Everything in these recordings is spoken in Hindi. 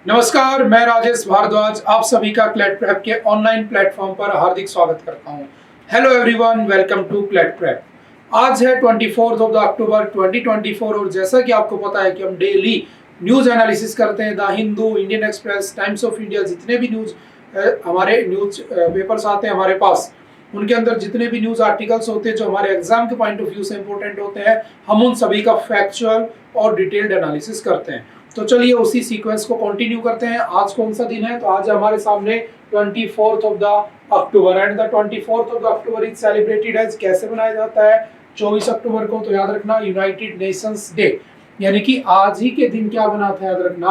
नमस्कार, मैं राजेश भारद्वाज आप सभी का क्लैट प्रेप के ऑनलाइन प्लेटफॉर्म पर हार्दिक स्वागत करता हूं। Hello everyone, welcome to CLAT prep. आज है 24 ऑफ द अक्टूबर 2024 और जैसा कि आपको पता है कि हम डेली न्यूज एनालिसिस करते हैं। The Hindu, Indian express, times of India, जितने भी न्यूज हमारे न्यूज पेपर्स आते हैं हमारे पास, उनके अंदर जितने भी न्यूज आर्टिकल्स होते हैं जो हमारे एग्जाम के पॉइंट ऑफ व्यू से इंपॉर्टेंट होते हैं, हम उन सभी का फैक्चुअल और डिटेल्ड एनालिसिस करते हैं। तो चलिए उसी सीक्वेंस को कंटिन्यू करते हैं। आज कौन सा दिन है? तो आज हमारे सामने 24th of the October and द 24th of the October is celebrated as, कैसे मनाया जाता है 24 अक्टूबर को? तो याद रखना, यूनाइटेड नेशंस डे, यानी कि आज ही के दिन क्या बना था, याद रखना,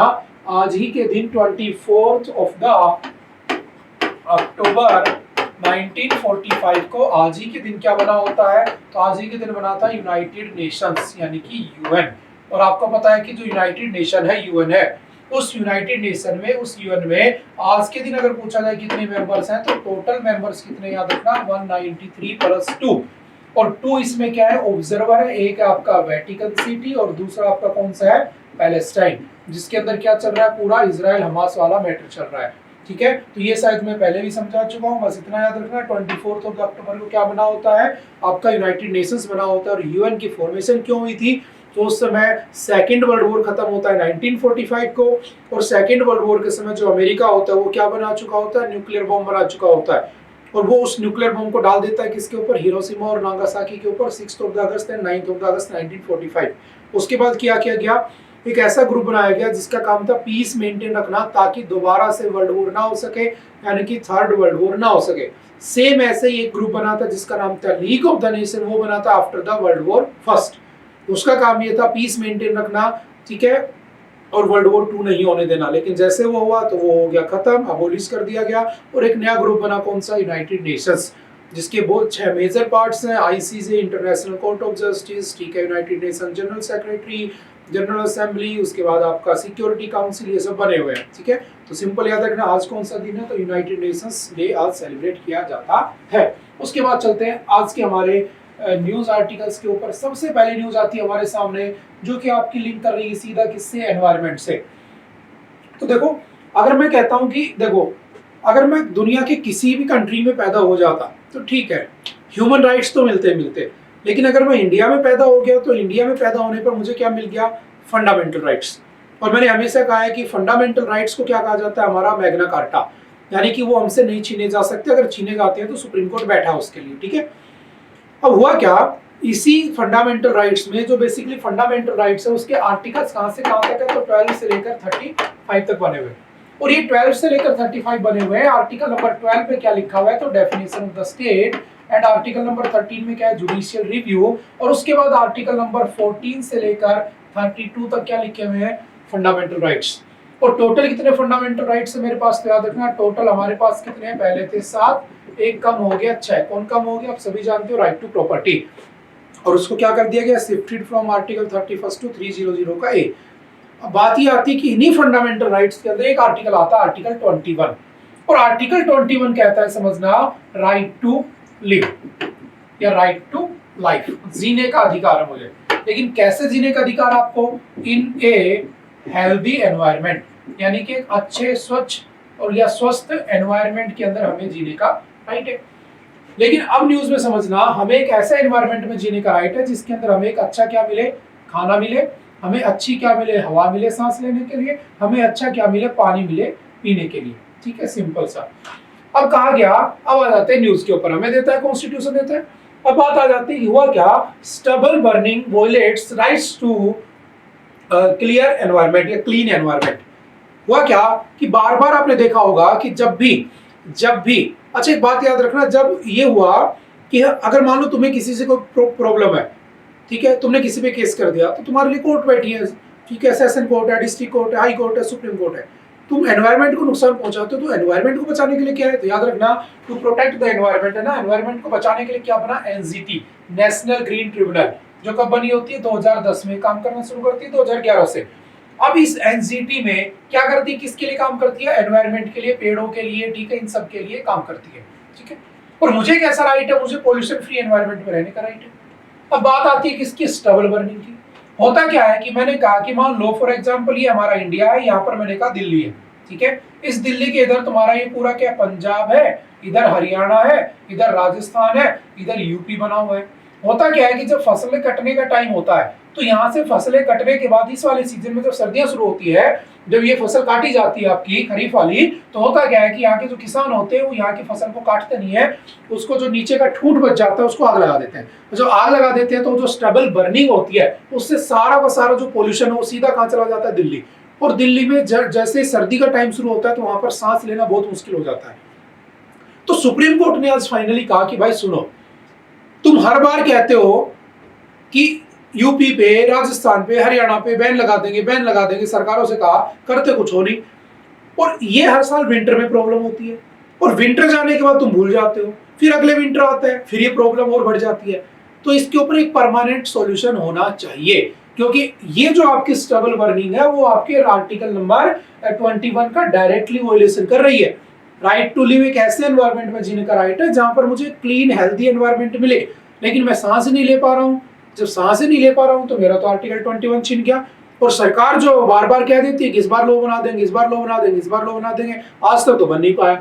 आज ही के दिन 24th ऑफ द अक्टूबर 1945 को आज ही के दिन क्या बना होता है? तो आज ही के दिन बना था यूनाइटेड नेशंस यानी कि यूएन। और आपको पता है कि जो यूनाइटेड नेशन है, यूएन है, उस यूनाइटेड नेशन में, उस यूएन में आज के दिन अगर पूछा जाए कितने मेंबर्स हैं, तो टोटल मेंबर्स कितने, याद रखना 193 प्लस 2। और 2 इसमें क्या है? ऑब्जर्वर है। एक है आपका वेटिकन सिटी और दूसरा आपका कौन सा है? पैलेस्टाइन, जिसके अंदर क्या चल रहा है? पूरा इजराइल हमास वाला मैटर चल रहा है। ठीक है, तो ये शायद मैं पहले भी समझा चुका हूँ, बस इतना याद रखना। 24 ऑफ अक्टूबर को क्या बना होता है? आपका यूनाइटेड नेशंस बना होता है। और यूएन की फॉर्मेशन क्यों हुई थी? तो उस समय सेकेंड वर्ल्ड वॉर खत्म होता है 1945 को, और सेकेंड वर्ल्ड वॉर के समय जो अमेरिका होता है वो क्या बना चुका होता है? न्यूक्लियर बॉम्ब बना चुका होता है। और वो उस न्यूक्लियर बॉम्ब को डाल देता है किसके ऊपर? हिरोशिमा और नागासाकी के ऊपर, 6 अगस्त एंड 9 अगस्त 1945। उसके बाद क्या किया गया? एक ऐसा ग्रुप बनाया गया जिसका काम था पीस मेंटेन रखना, ताकि दोबारा से वर्ल्ड वॉर ना हो सके, यानी कि थर्ड वर्ल्ड वॉर ना हो सके। सेम ऐसे ही एक ग्रुप बना था जिसका नाम था लीग ऑफ द नेशन, वो बना था after the world war first. उसका काम ये था पीस मेंटेन रखना, ठीक है, और वर्ल्ड वॉर 2 नहीं होने देना। लेकिन जैसे वो हुआ तो वो हो गया खत्म, अबोलिश कर दिया गया, और एक नया ग्रुप बना, कौन सा? यूनाइटेड नेशंस, जिसके बहुत 6 मेजर पार्ट्स हैं। ICJ, international court of justice, ठीक है, United nation general secretary, general assembly, उसके बाद आपका सिक्योरिटी काउंसिल, ये सब बने हुए हैं। ठीक है, तो सिंपल याद रखना आज कौन सा दिन है? तो यूनाइटेड नेशंस डे आज सेलिब्रेट किया जाता है। उसके बाद चलते हैं आज के हमारे न्यूज आर्टिकल्स के ऊपर। सबसे पहले न्यूज आती है हमारे सामने जो कि आपकी लिंक कर रही है सीधा किससे? एनवायरनमेंट से। तो देखो, अगर मैं कहता हूं कि देखो, अगर मैं दुनिया के किसी भी कंट्री में पैदा हो जाता तो ठीक है, ह्यूमन राइट्स तो मिलते, लेकिन अगर मैं इंडिया में पैदा हो गया तो इंडिया में पैदा होने पर मुझे क्या मिल गया? Fundamental rights. और मैंने हमेशा कहा है कि फंडामेंटल राइट्स को क्या कहा जाता है? हमारा मैग्ना कार्टा, यानी कि वो हमसे नहीं छीने जा सकते। अगर छीने जाते हैं तो सुप्रीम कोर्ट बैठा है उसके लिए। ठीक है, अब हुआ क्या, इसी फंडामेंटल राइट्स में, जो बेसिकली फंडामेंटल राइट्स है, उसके आर्टिकल्स कहां से कहां तक है? तो 12 से लेकर 35 तक बने हुए हैं। और ये 12 से लेकर 35 बने हुए हैं। आर्टिकल नंबर 12 पे क्या लिखा हुआ है? तो definition of the state. And article number 13 में क्या है? Judicial review. और उसके बाद आर्टिकल नंबर 14 से लेकर 32 तक क्या लिखे हुए हैं? Fundamental rights. और टोटल कितने फंडामेंटल राइट्स है मेरे पास? तो याद रखना, टोटल हमारे पास कितने हैं? पहले थे 7, एक कम हो गया 6। कौन कम हो गया? आप सभी जानते हो, राइट टू प्रॉपर्टी। और उसको क्या कर दिया गया? शिफ्टेड फ्रॉम आर्टिकल 31 टू 300 का ए। अब बात ये आती है कि इन्हीं फंडामेंटल राइट्स के अंदर एक आर्टिकल आता है, आर्टिकल 21। और आर्टिकल 21 कहता है, समझना, राइट टू लिव या राइट टू लाइफ, जीने का अधिकार है मुझे। लेकिन कैसे जीने का अधिकार आपको? इन ए हेल्दी एनवायरनमेंट, यानी कि एक अच्छे, स्वच्छ और या स्वस्थ एनवायरनमेंट के अंदर हमें जीने का राइट है। लेकिन अब न्यूज में समझना, हमें एक ऐसा एनवायरनमेंट में जीने का राइट है जिसके अंदर हमें एक अच्छा क्या मिले? खाना मिले, हमें अच्छी क्या मिले? हवा मिले सांस लेने के लिए, हमें अच्छा क्या मिले? पानी मिले पीने के लिए। ठीक है, सिंपल सा। अब कहा गया, अब आ जाते हैं न्यूज के ऊपर, हमें देता है कॉन्स्टिट्यूशन देता है। अब बात आ जाती है, हुआ क्या? Stubble burning violates rights to clear environment या क्लीन एनवायरनमेंट। हुआ क्या कि बार बार आपने देखा होगा कि जब भी अच्छा, एक बात याद रखना, जब ये हुआ कि अगर मान लो तुम्हें किसी से कोई प्रॉब्लम है, ठीक है, तुमने किसी पे केस कर दिया, तो तुम्हारे लिए कोर्ट बैठी है, ठीक है, सेशन कोर्ट है, डिस्ट्रिक्ट कोर्ट है, हाई कोर्ट है, सुप्रीम कोर्ट है। तुम एनवायरनमेंट को नुकसान पहुंचाते हो तो एनवायरनमेंट को बचाने के लिए क्या है? तो याद रखना, टू प्रोटेक्ट द एनवायरनमेंट है ना, एनवायरनमेंट को बचाने के लिए क्या बना? एनजीटी, नेशनल ग्रीन ट्रिब्यूनल, जो कब बनी होती है? 2010 में, काम करना शुरू करती है 2011 से। अब इस एनजीटी में क्या करती है? किसके लिए काम करती है? एनवायरनमेंट के लिए, पेड़ों के लिए, ठीक है, इन सब के लिए काम करती है। ठीक है, और मुझे कैसा राइट है? मुझे पोल्यूशन फ्री एनवायरनमेंट में रहने का राइट है। अब बात आती है किसकी? स्टबल बर्निंग की। होता क्या है कि मैंने कहा कि मान लो फॉर एग्जांपल ये हमारा इंडिया है, यहाँ पर मैंने कहा दिल्ली है, ठीक है। इस दिल्ली के इधर तुम्हारा ये पूरा क्या पंजाब है, इधर हरियाणा है, इधर राजस्थान है, इधर यूपी बना हुआ है। होता क्या है कि जब फसलें कटने का टाइम होता है तो यहाँ से फसलें कटने के बाद इस वाले सीजन में जब सर्दियां शुरू होती है, जब ये फसल काटी जाती है आपकी खरीफ वाली, तो होता क्या है कि यहाँ के जो किसान होते हैं वो यहाँ की फसल को काटते नहीं है, उसको जो नीचे का ठूंठ बच जाता है उसको आग लगा देते हैं। तो जब आग लगा देते हैं तो जो स्टबल बर्निंग होती है उससे सारा का सारा जो पोल्यूशन है वो सीधा कहाँ चला जाता है, दिल्ली। और दिल्ली में जैसे सर्दी का टाइम शुरू होता है तो वहां पर सांस लेना बहुत मुश्किल हो जाता है। तो सुप्रीम कोर्ट ने आज फाइनली कहा कि भाई सुनो, तुम हर बार कहते हो कि यूपी पे, राजस्थान पे, हरियाणा पे बैन लगा देंगे, बैन लगा देंगे, सरकारों से कहा, करते कुछ हो नहीं। और ये हर साल विंटर में प्रॉब्लम होती है, और विंटर जाने के बाद तुम भूल जाते हो, फिर अगले विंटर आता है, फिर ये प्रॉब्लम और बढ़ जाती है। तो इसके ऊपर एक परमानेंट सॉल्यूशन होना चाहिए, क्योंकि ये जो आपकी स्टबल बर्निंग है वो आपके आर्टिकल नंबर 21 का डायरेक्टली वॉयलेशन कर रही है। राइट टू लिव एक ऐसे एनवायरमेंट में जीने का राइट है जहां पर मुझे क्लीन हेल्दी एनवायरमेंट मिले, लेकिन मैं सांस नहीं ले पा रहा हूँ। जब सांस ही नहीं ले पा रहा हूं तो मेरा तो आर्टिकल 21 छिन गया। और सरकार जो बार बार कह देती है कि इस बार लो बना देंगे, इस बार लो बना देंगे, इस बार लो बना देंगे, आज तक तो बन नहीं पाया।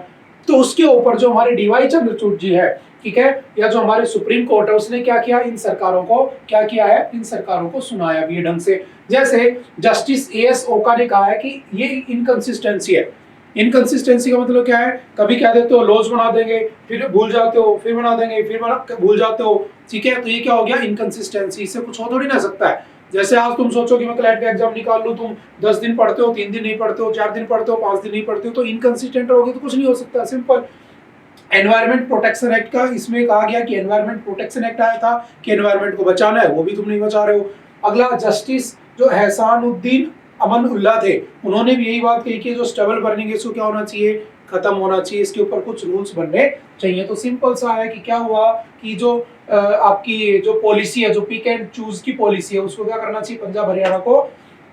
तो उसके ऊपर जो हमारे डीवाई चंद्रचूड़ जी है, ठीक है, या जो हमारे सुप्रीम कोर्ट है, उसने क्या किया, इन सरकारों को क्या किया है, इन सरकारों को सुनाया भी है ढंग से। जैसे जस्टिस एएस ओका ने कहा है कि ये इनकंसिस्टेंसी है। इनकंसिस्टेंसी का मतलब क्या है, कभी कह देते हो लॉज बना देंगे, फिर भूल जाते हो, फिर बना देंगे, फिर भूल जाते हो, ठीक है। तो ये क्या हो गया, इनकंसिस्टेंसी। इससे कुछ हो थोड़ी ना सकता है। जैसे आज तुम सोचो कि मैं क्लैट का एग्जाम निकाल लूं, तुम 10 दिन पढ़ते हो, 3 दिन नहीं पढ़ते हो, 4 दिन पढ़ते हो, 5 दिन नहीं पढ़ते हो, तो इनकंसिस्टेंट रहोगे तो कुछ नहीं हो सकता, सिंपल। एनवायरमेंट प्रोटेक्शन एक्ट का इसमें कहा गया कि एनवायरमेंट प्रोटेक्शन एक्ट आया था कि एनवायरमेंट को बचाना है, वो भी तुम नहीं बचा रहे हो। अगला जस्टिस जो एहसानुद्दीन अमन उल्ला थे, उन्होंने भी यही बात कही कि जो स्टबल बर्निंग है इसको क्या होना चाहिए, खत्म होना चाहिए, इसके ऊपर कुछ रूल्स बनने चाहिए। तो सिंपल सा है कि क्या हुआ कि जो आपकी जो पॉलिसी है, जो पिक एंड चूज की पॉलिसी है, उसको क्या करना चाहिए, पंजाब हरियाणा को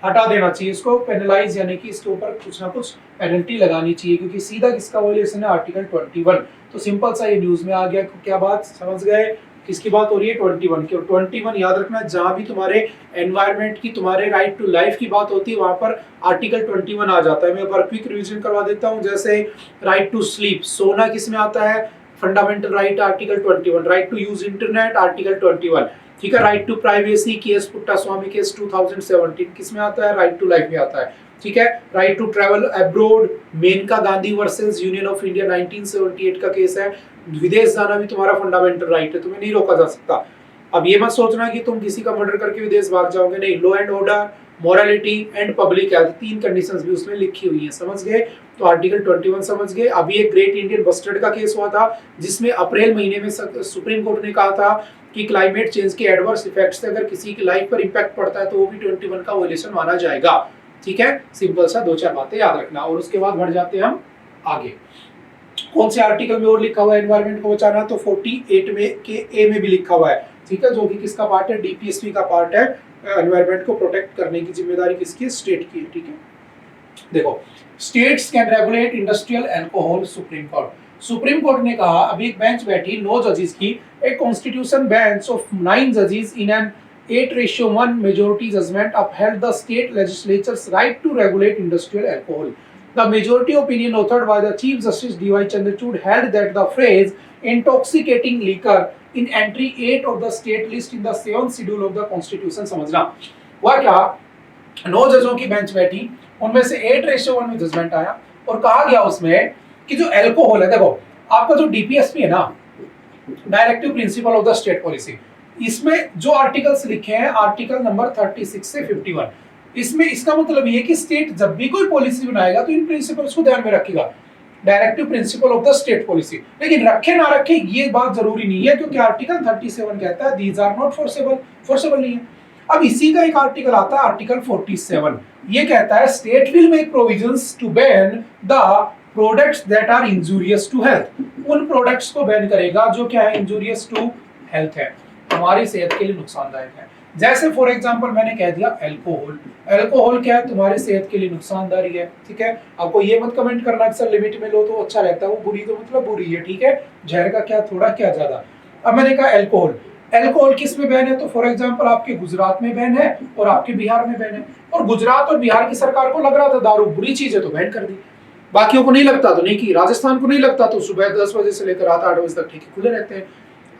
हटा देना चाहिए, इसको पेनलाइज, यानी कि इसके ऊपर कुछ ना कुछ पेनल्टी लगानी चाहिए, क्योंकि सीधा किसका वायलेशन है, आर्टिकल 21। तो सिंपल सा ये न्यूज में आ गया। क्या बात समझ गए, किसकी बात हो रही है, 21 की। और 21 याद रखना, जहां भी तुम्हारे एनवायरनमेंट की, तुम्हारे राइट टू लाइफ की बात होती है, वहां पर आर्टिकल 21 आ जाता है। मैं एक बार क्विक रिवीजन करवा देता हूं। जैसे राइट टू स्लीप, सोना किस में आता है, fundamental right article 21। Right to use internet article 21, ठीक है। Right to privacy case Puttaswamy case 2017 किस में आता है, राइट टू लाइफ में आता है, ठीक है। Right to travel abroad, Maneka Gandhi versus union of India 1978 का केस है। विदेश जाना भी तुम्हारा फंडामेंटल राइट है, तुम्हें नहीं रोका जा सकता। अब ये मत सोचना कि तुम किसी का मर्डर करके विदेश भाग जाओगे, नहीं। Law and order, morality and public health, 3 conditions भी उसमें लिखी हुई है, समझ गए। तो आर्टिकल 21 समझ गए। अभी एक ग्रेट इंडियन बस्टर्ड का केस हुआ था, जिसमें अप्रैल महीने में सुप्रीम कोर्ट ने कहा था कि क्लाइमेट चेंज के एडवर्स इफेक्ट्स से अगर किसी की लाइफ पर इंपैक्ट पड़ता है तो वो भी 21 का वायलेशन माना जाएगा, ठीक है। सिंपल सा 2-4 बातें याद रखना। और उसके बाद बढ़ जाते हैं हम आगे। कौन से आर्टिकल में और लिखा हुआ है एनवायरमेंट को बचाना, तो 48 में के ए में भी लिखा हुआ है, ठीक है, जो कि किसका पार्ट है, डीपीएसपी का पार्ट है। एनवायरमेंट को प्रोटेक्ट करने की जिम्मेदारी किसकी है, स्टेट की है, ठीक है। देखो, states can regulate industrial alcohol, supreme court ने कहा, अभी एक बेंच बैठी 9 जजेस की, एक कॉन्स्टिट्यूशन बेंच ऑफ 9 जजेस in an 8:1 majority judgment upheld the state legislature's right to regulate industrial alcohol. The majority opinion authored by the Chief Justice D.Y. Chandrachud held that the phrase intoxicating liquor in entry 8 of the state list in the 7th schedule of the constitution, समझना हुआ क्या, 9 जजों की बेंच बैठी, उनमें से 8:1 में जजमेंट आया और कहा गया उसमें कि जो अल्कोहल है, देखो आपका जो डीपीएसपी है ना, directive principle of the state policy, इसमें जो आर्टिकल्स लिखे हैं आर्टिकल नंबर 36 से 51, इसमें इसका मतलब ये है कि स्टेट जब भी कोई पॉलिसी बनाएगा तो इन प्रिंसिपल्स को ध्यान में रखेगा, directive principle of the state policy. लेकिन रखे ना रखे ये बात जरूरी नहीं है, क्योंकि आर्टिकल 37 कहता है these are not forcible, forcible नहीं है। अब इसी का एक आर्टिकल आता है आर्टिकल 47, ये कहता है state will make provisions to ban the products that are injurious to health, उन प्रोडक्ट्स को बैन करेगा जो क्या है, इंजूरियस टू हेल्थ है, हमारी सेहत के लिए नुकसानदायक है। जैसे फॉर एग्जांपल मैंने कह दिया अल्कोहल, अल्कोहल क्या है, तुम्हारी सेहत के लिए नुकसानदायक है, ठीक है। आपको ये मत कमेंट करना कि सर लिमिट में लो तो अच्छा रहता है, वो बुरी तो मतलब बुरी है, ठीक है, जहर का क्या थोड़ा क्या ज्यादा। अब मैंने कहा अल्कोहल, अल्कोहल किस में बैन है? तो फॉर एग्जांपल आपके गुजरात में बैन है और आपके बिहार में बैन है। और गुजरात और बिहार की सरकार को लग रहा था दारू बुरी चीज है तो बैन कर दी, बाकियों को नहीं लगता तो नहीं की। राजस्थान को नहीं लगता तो सुबह 10 बजे से लेकर रात 8 बजे तक ठेके खुले रहते हैं।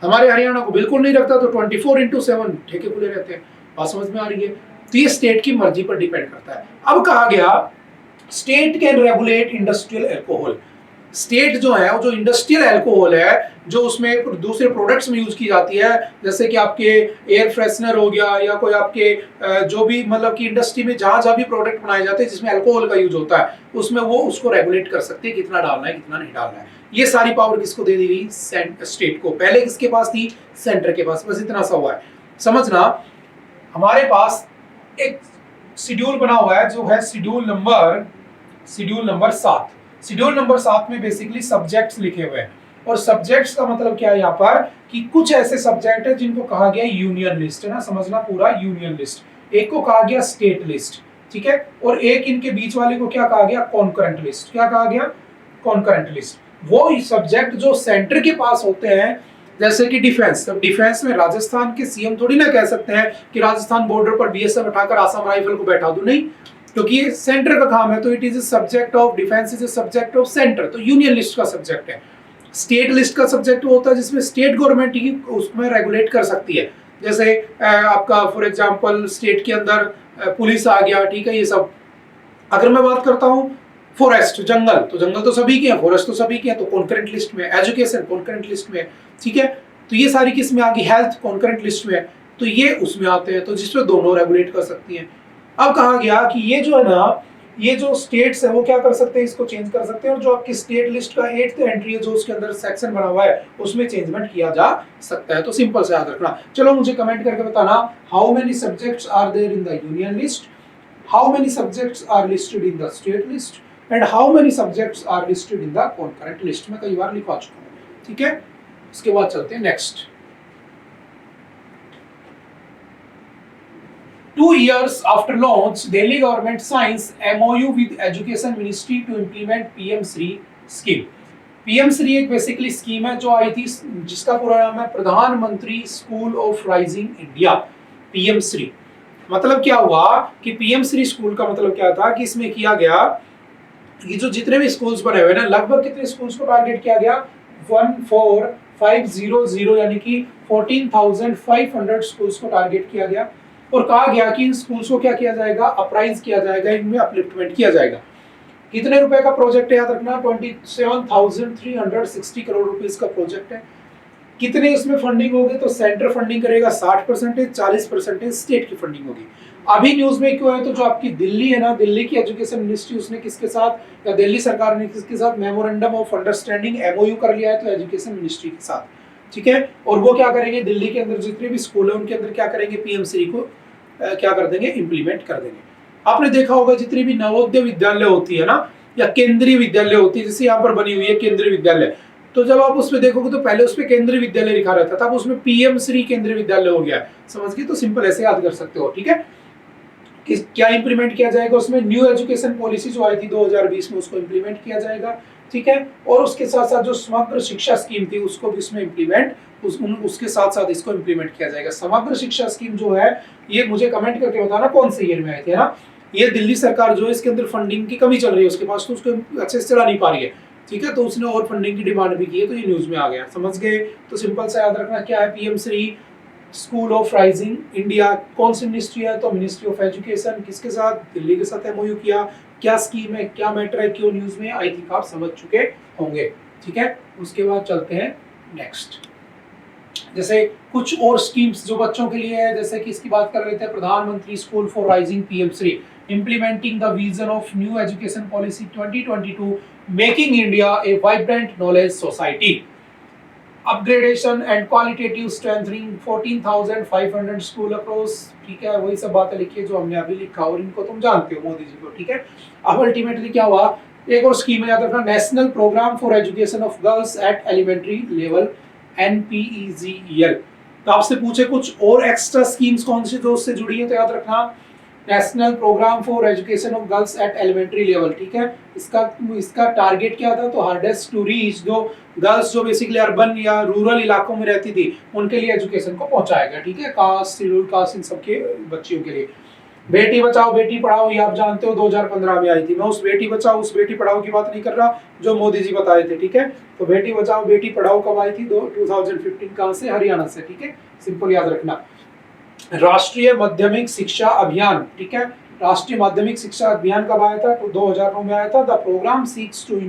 हमारे हरियाणा को बिल्कुल नहीं लगता तो 24/7 ठेके खुले रहते हैं। बात समझ में आ रही है? तो ये स्टेट की मर्जी पर डिपेंड करता है। अब कहा गया state can regulate industrial alcohol. State जो है वो जो इंडस्ट्रियल अल्कोहल है जो उसमें दूसरे प्रोडक्ट्स में यूज की जाती है, जैसे कि आपके एयर फ्रेशनर हो गया या कोई आपके जो भी मतलब कि इंडस्ट्री में जहां भी प्रोडक्ट बनाए जाते हैं जिसमें अल्कोहल का यूज होता है उसमें वो उसको रेगुलेट कर सकते हैं कितना डालना है कितना नहीं डालना है। ये सारी पावर किसको दे दी गई? स्टेट को। पहले किसके पास थी? सेंटर के पास। बस इतना सा हुआ है समझना। हमारे पास एक शेड्यूल बना हुआ है जो है शेड्यूल नंबर 7। शेड्यूल नंबर 7 में बेसिकली सब्जेक्ट्स लिखे हुए हैं और सब्जेक्ट्स का मतलब क्या है यहाँ पर कि कुछ ऐसे सब्जेक्ट है जिनको कहा गया यूनियन लिस्ट, है ना, समझना पूरा यूनियन लिस्ट। एक को कहा गया स्टेट लिस्ट, ठीक है, और एक इनके बीच वाले को क्या कहा गया? Concurrent list. क्या कहा गया? Concurrent list. वो सब्जेक्ट जो सेंटर के पास होते हैं, जैसे कि डिफेंस। अब डिफेंस में राजस्थान के सीएम थोड़ी ना कह सकते हैं कि राजस्थान बॉर्डर पर बीएसएफ उठाकर आसाम राइफल को बैठा दो, नहीं, क्योंकि ये सेंटर का काम है। तो it is a subject of defence, is a subject of centre. तो यूनियन लिस्ट का सब्जेक्ट है। स्टेट लिस्ट का सब्जेक्ट होता है जिसमें स्टेट गवर्नमेंट ही उसमें रेगुलेट कर सकती है। जैसे आपका फॉर एग्जांपल स्टेट के अंदर पुलिस आ गया, ठीक है, ये सब। अगर मैं बात करता हूँ फॉरेस्ट, जंगल, तो जंगल तो सभी के हैं, फॉरेस्ट तो सभी के हैं, तो कॉन्करेंट लिस्ट में। एजुकेशन कॉन्करेंट लिस्ट में, ठीक है। तो ये सारी किस में आ गई? हेल्थ कॉन्करेंट लिस्ट में। तो ये उसमें आते हैं, तो जिसमें दोनों रेगुलेट कर सकती हैं। अब कहा गया कि ये जो है ना, ये जो स्टेट्स है वो क्या कर सकते हैं? इसको चेंज कर सकते हैं। और जो आपकी स्टेट लिस्ट का 8th एंट्री है जो उसके अंदर सेक्शन बना हुआ है उसमें चेंजमेंट किया जा सकता है। तो सिंपल से याद रखना। चलो मुझे कमेंट करके बताना, how many subjects are there in the union list, how many subjects are listed in the state list and how many subjects are listed in the concurrent list. में कई बार लिखवा चुका हूं, ठीक है। उसके बाद चलते हैं next. 2 years after launch, Delhi government signs MOU with Education Ministry to implement PM Shri scheme. PM Shri एक बेसिकली स्कीम है जो आई थी, जिसका पूरा नाम है प्रधानमंत्री school of rising India. PM Shri मतलब क्या हुआ कि PM श्री स्कूल का मतलब क्या था कि इसमें किया गया ये जो जितने भी स्कूल्स बने हुए ना, लगभग कितने स्कूल्स को टारगेट किया गया? 14500 यानी कि 14,500 स्कूल्स को टारगेट किया गया। और कहा गया कि इन स्कूल्स को क्या किया जाएगा? अप्राइज किया जाएगा, इनमें अपलिफ्टमेंट किया जाएगा। कितने रुपए का प्रोजेक्ट है याद रखना? 27,360 करोड़ रुपीस का प्रोजेक्ट है। कितने इसमें फंडिंग होगी? तो सेंटर फंडिंग करेगा 60%, 40% स्टेट की फंडिंग होगी। अभी न्यूज में क्यों है? तो जो आपकी दिल्ली है ना, दिल्ली की एजुकेशन मिनिस्ट्री, उसने किसके साथ या दिल्ली सरकार ने किसके साथ मेमोरेंडम ऑफ अंडरस्टैंडिंग MOU कर लिया है? तो एजुकेशन मिनिस्ट्री के साथ, ठीक है। और वो क्या करेंगे? दिल्ली के अंदर जितने भी स्कूल है उनके अंदर क्या करेंगे? PM श्री को क्या कर देंगे? इंप्लीमेंट कर देंगे। आपने देखा होगा जितनी भी नवोदय विद्यालय होती है ना या केंद्रीय विद्यालय होती है, जैसे यहाँ पर बनी हुई है केंद्रीय विद्यालय, तो जब आप उसमें देखोगे तो पहले उसमें केंद्रीय विद्यालय लिखा रहता था, अब उसमें PM श्री केंद्रीय विद्यालय हो गया है। समझ गए? तो सिंपल ऐसे याद कर सकते हो, ठीक है। क्या इंप्लीमेंट किया जाएगा उसमें? न्यू एजुकेशन पॉलिसी जो आई थी 2020 में, उसको इंप्लीमेंट किया जाएगा, ठीक है। और उसके साथ साथ जो समग्र शिक्षा स्कीम थी उसको भी इसमें इंप्लीमेंट उसके साथ साथ इसको इंप्लीमेंट किया जाएगा। समग्र शिक्षा स्कीम जो है ये मुझे कमेंट करके बताना कौन से ईयर में आई थी, है ना। ये दिल्ली सरकार जो है इसके अंदर फंडिंग की कमी चल रही है उसके पास, तो उसको अच्छे से चला नहीं पा रही है, ठीक है। तो उसने और फंडिंग की डिमांड भी की है, तो ये न्यूज में आ गया। समझ गए? तो सिंपल सा याद रखना क्या है? PM Shri school of rising India कौन सी मिनिस्ट्री है? तो मिनिस्ट्री ऑफ एजुकेशन। किसके साथ? दिल्ली के साथ MOU किया। क्या स्कीम है, क्या मैटर है, क्यों न्यूज में आई थिंक आप समझ चुके होंगे, ठीक है। उसके बाद चलते हैं नेक्स्ट। जैसे कुछ और स्कीम्स जो बच्चों के लिए है, जैसे कि इसकी बात कर रहे थे, प्रधानमंत्री school for rising PM Shri, implementing the vision of new education policy 2022, making India a vibrant knowledge society, upgradation and qualitative strengthening 14,500 school across, ठीक है। वही सब बातें लिखी है जो हमने अभी लिखा और इनको तुम जानते हो मोदी जी को, ठीक है। अब अल्टीमेटली क्या हुआ? एक और स्कीम है याद रखना, national programme for education of girls at elementary level, NPEGEL। तो आपसे पूछे कुछ और एक्स्ट्रा स्कीम्स कौन सी जो उससे जुड़ी है, तो याद रखना national programme for education of girls at elementary level, ठीक है। इसका टारगेट क्या था, तो हार्डेस्ट टू रीच, जो गर्ल्स जो बेसिकली अर्बन या रूरल इलाकों में रहती थी उनके लिए एजुकेशन को पहुंचाया गया, ठीक है, कास्ट, शेड्यूल कास्ट, इन सबके बच्चियों के लिए। बेटी बचाओ बेटी पढ़ाओ, ये आप जानते हो 2015 में आई थी। मैं उस बेटी बचाओ उस बेटी पढ़ाओ की बात नहीं कर रहा जो मोदी जी बताए थे, ठीक है। तो बेटी बचाओ बेटी पढ़ाओ कब आई थी, 2015, कहां से, हरियाणा से, ठीक है, सिंपल याद रखना। राष्ट्रीय माध्यमिक शिक्षा अभियान, ठीक है, राष्ट्रीय माध्यमिक शिक्षा अभियान कब आया था, तो 2009 में आया था। The programme seeks to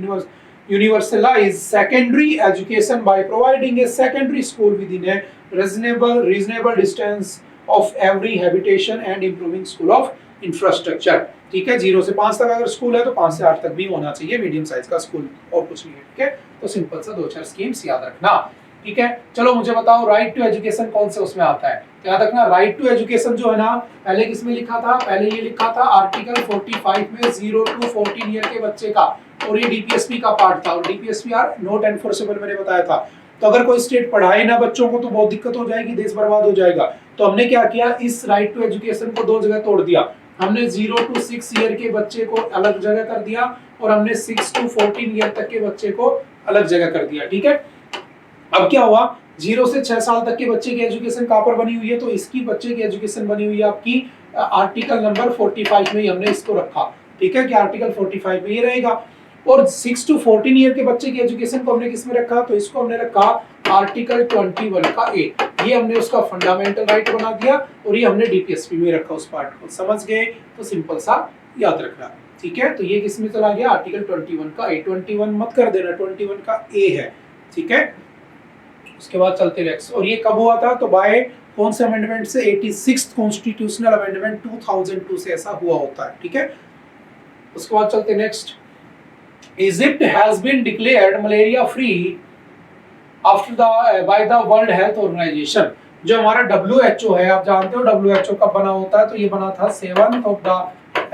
universalize secondary education by providing a secondary school within a reasonable distance of every habitation and improving school of infrastructure, ठीक है। 0 से 5 तक अगर स्कूल है तो 5 से 8 तक भी होना चाहिए मीडियम साइज का स्कूल, और कुछ नहीं है, ठीक है। तो सिंपल सा 2-4 स्कीम्स याद रखना, ठीक है। चलो मुझे बताओ राइट टू एजुकेशन कौन से उसमें आता है, याद रखना। राइट टू एजुकेशन जो है ना, पहले किसमें लिखा था, पहले ये लिखा था आर्टिकल 45 में 0 to 14 ईयर के बच्चे का, और ये डीपीएसपी का पार्ट था, और डीपीएसपी आर नॉट एनफोर्सेबल मैंने बताया था। तो अगर कोई स्टेट पढ़ाए ना बच्चों को तो बहुत दिक्कत हो जाएगी, देश बर्बाद हो जाएगा। तो हमने क्या किया, इस राइट टू एजुकेशन को 2 जगह तोड़ दिया। हमने 0 to 6 ईयर के बच्चे को अलग जगह कर दिया, और हमने 6 to 14 ईयर तक के बच्चे को अलग जगह कर दिया, ठीक है। अब क्या हुआ, 0 से 6 साल तक के बच्चे की एजुकेशन कहां पर बनी हुई है, तो इसकी बच्चे की एजुकेशन बनी हुई है आपकी आर्टिकल नंबर 45 में ही हमने इसको रखा, ठीक है, कि आर्टिकल 45 में ये रहेगा। और 6 to 14 ईयर के बच्चे की एजुकेशन को हमने किसमें रखा, तो इसको हमने रखा आर्टिकल 21 का ए, ये हमने उसका फंडामेंटल राइट बना दिया, और ये हमने डीपीएसपी में रखा उस पार्ट को, समझ गए। तो सिंपल सा याद रखना, ठीक है। तो ये किसमें चला गया, आर्टिकल 21 का ए, 21 मत कर देना, 21 का ए है, ठीक है। उसके बाद चलते नेक्स्ट, और ये कब हुआ था, तो बाय कौन से अमेंडमेंट से, 86th कॉन्स्टिट्यूशनल अमेंडमेंट 2002 से ऐसा हुआ होता है, ठीक है। उसके बाद चलते next, Egypt has been declared malaria free after the by the world health organization. जो हमारा WHO है, आप जानते हो WHO कब बना होता है, तो ये बना था 7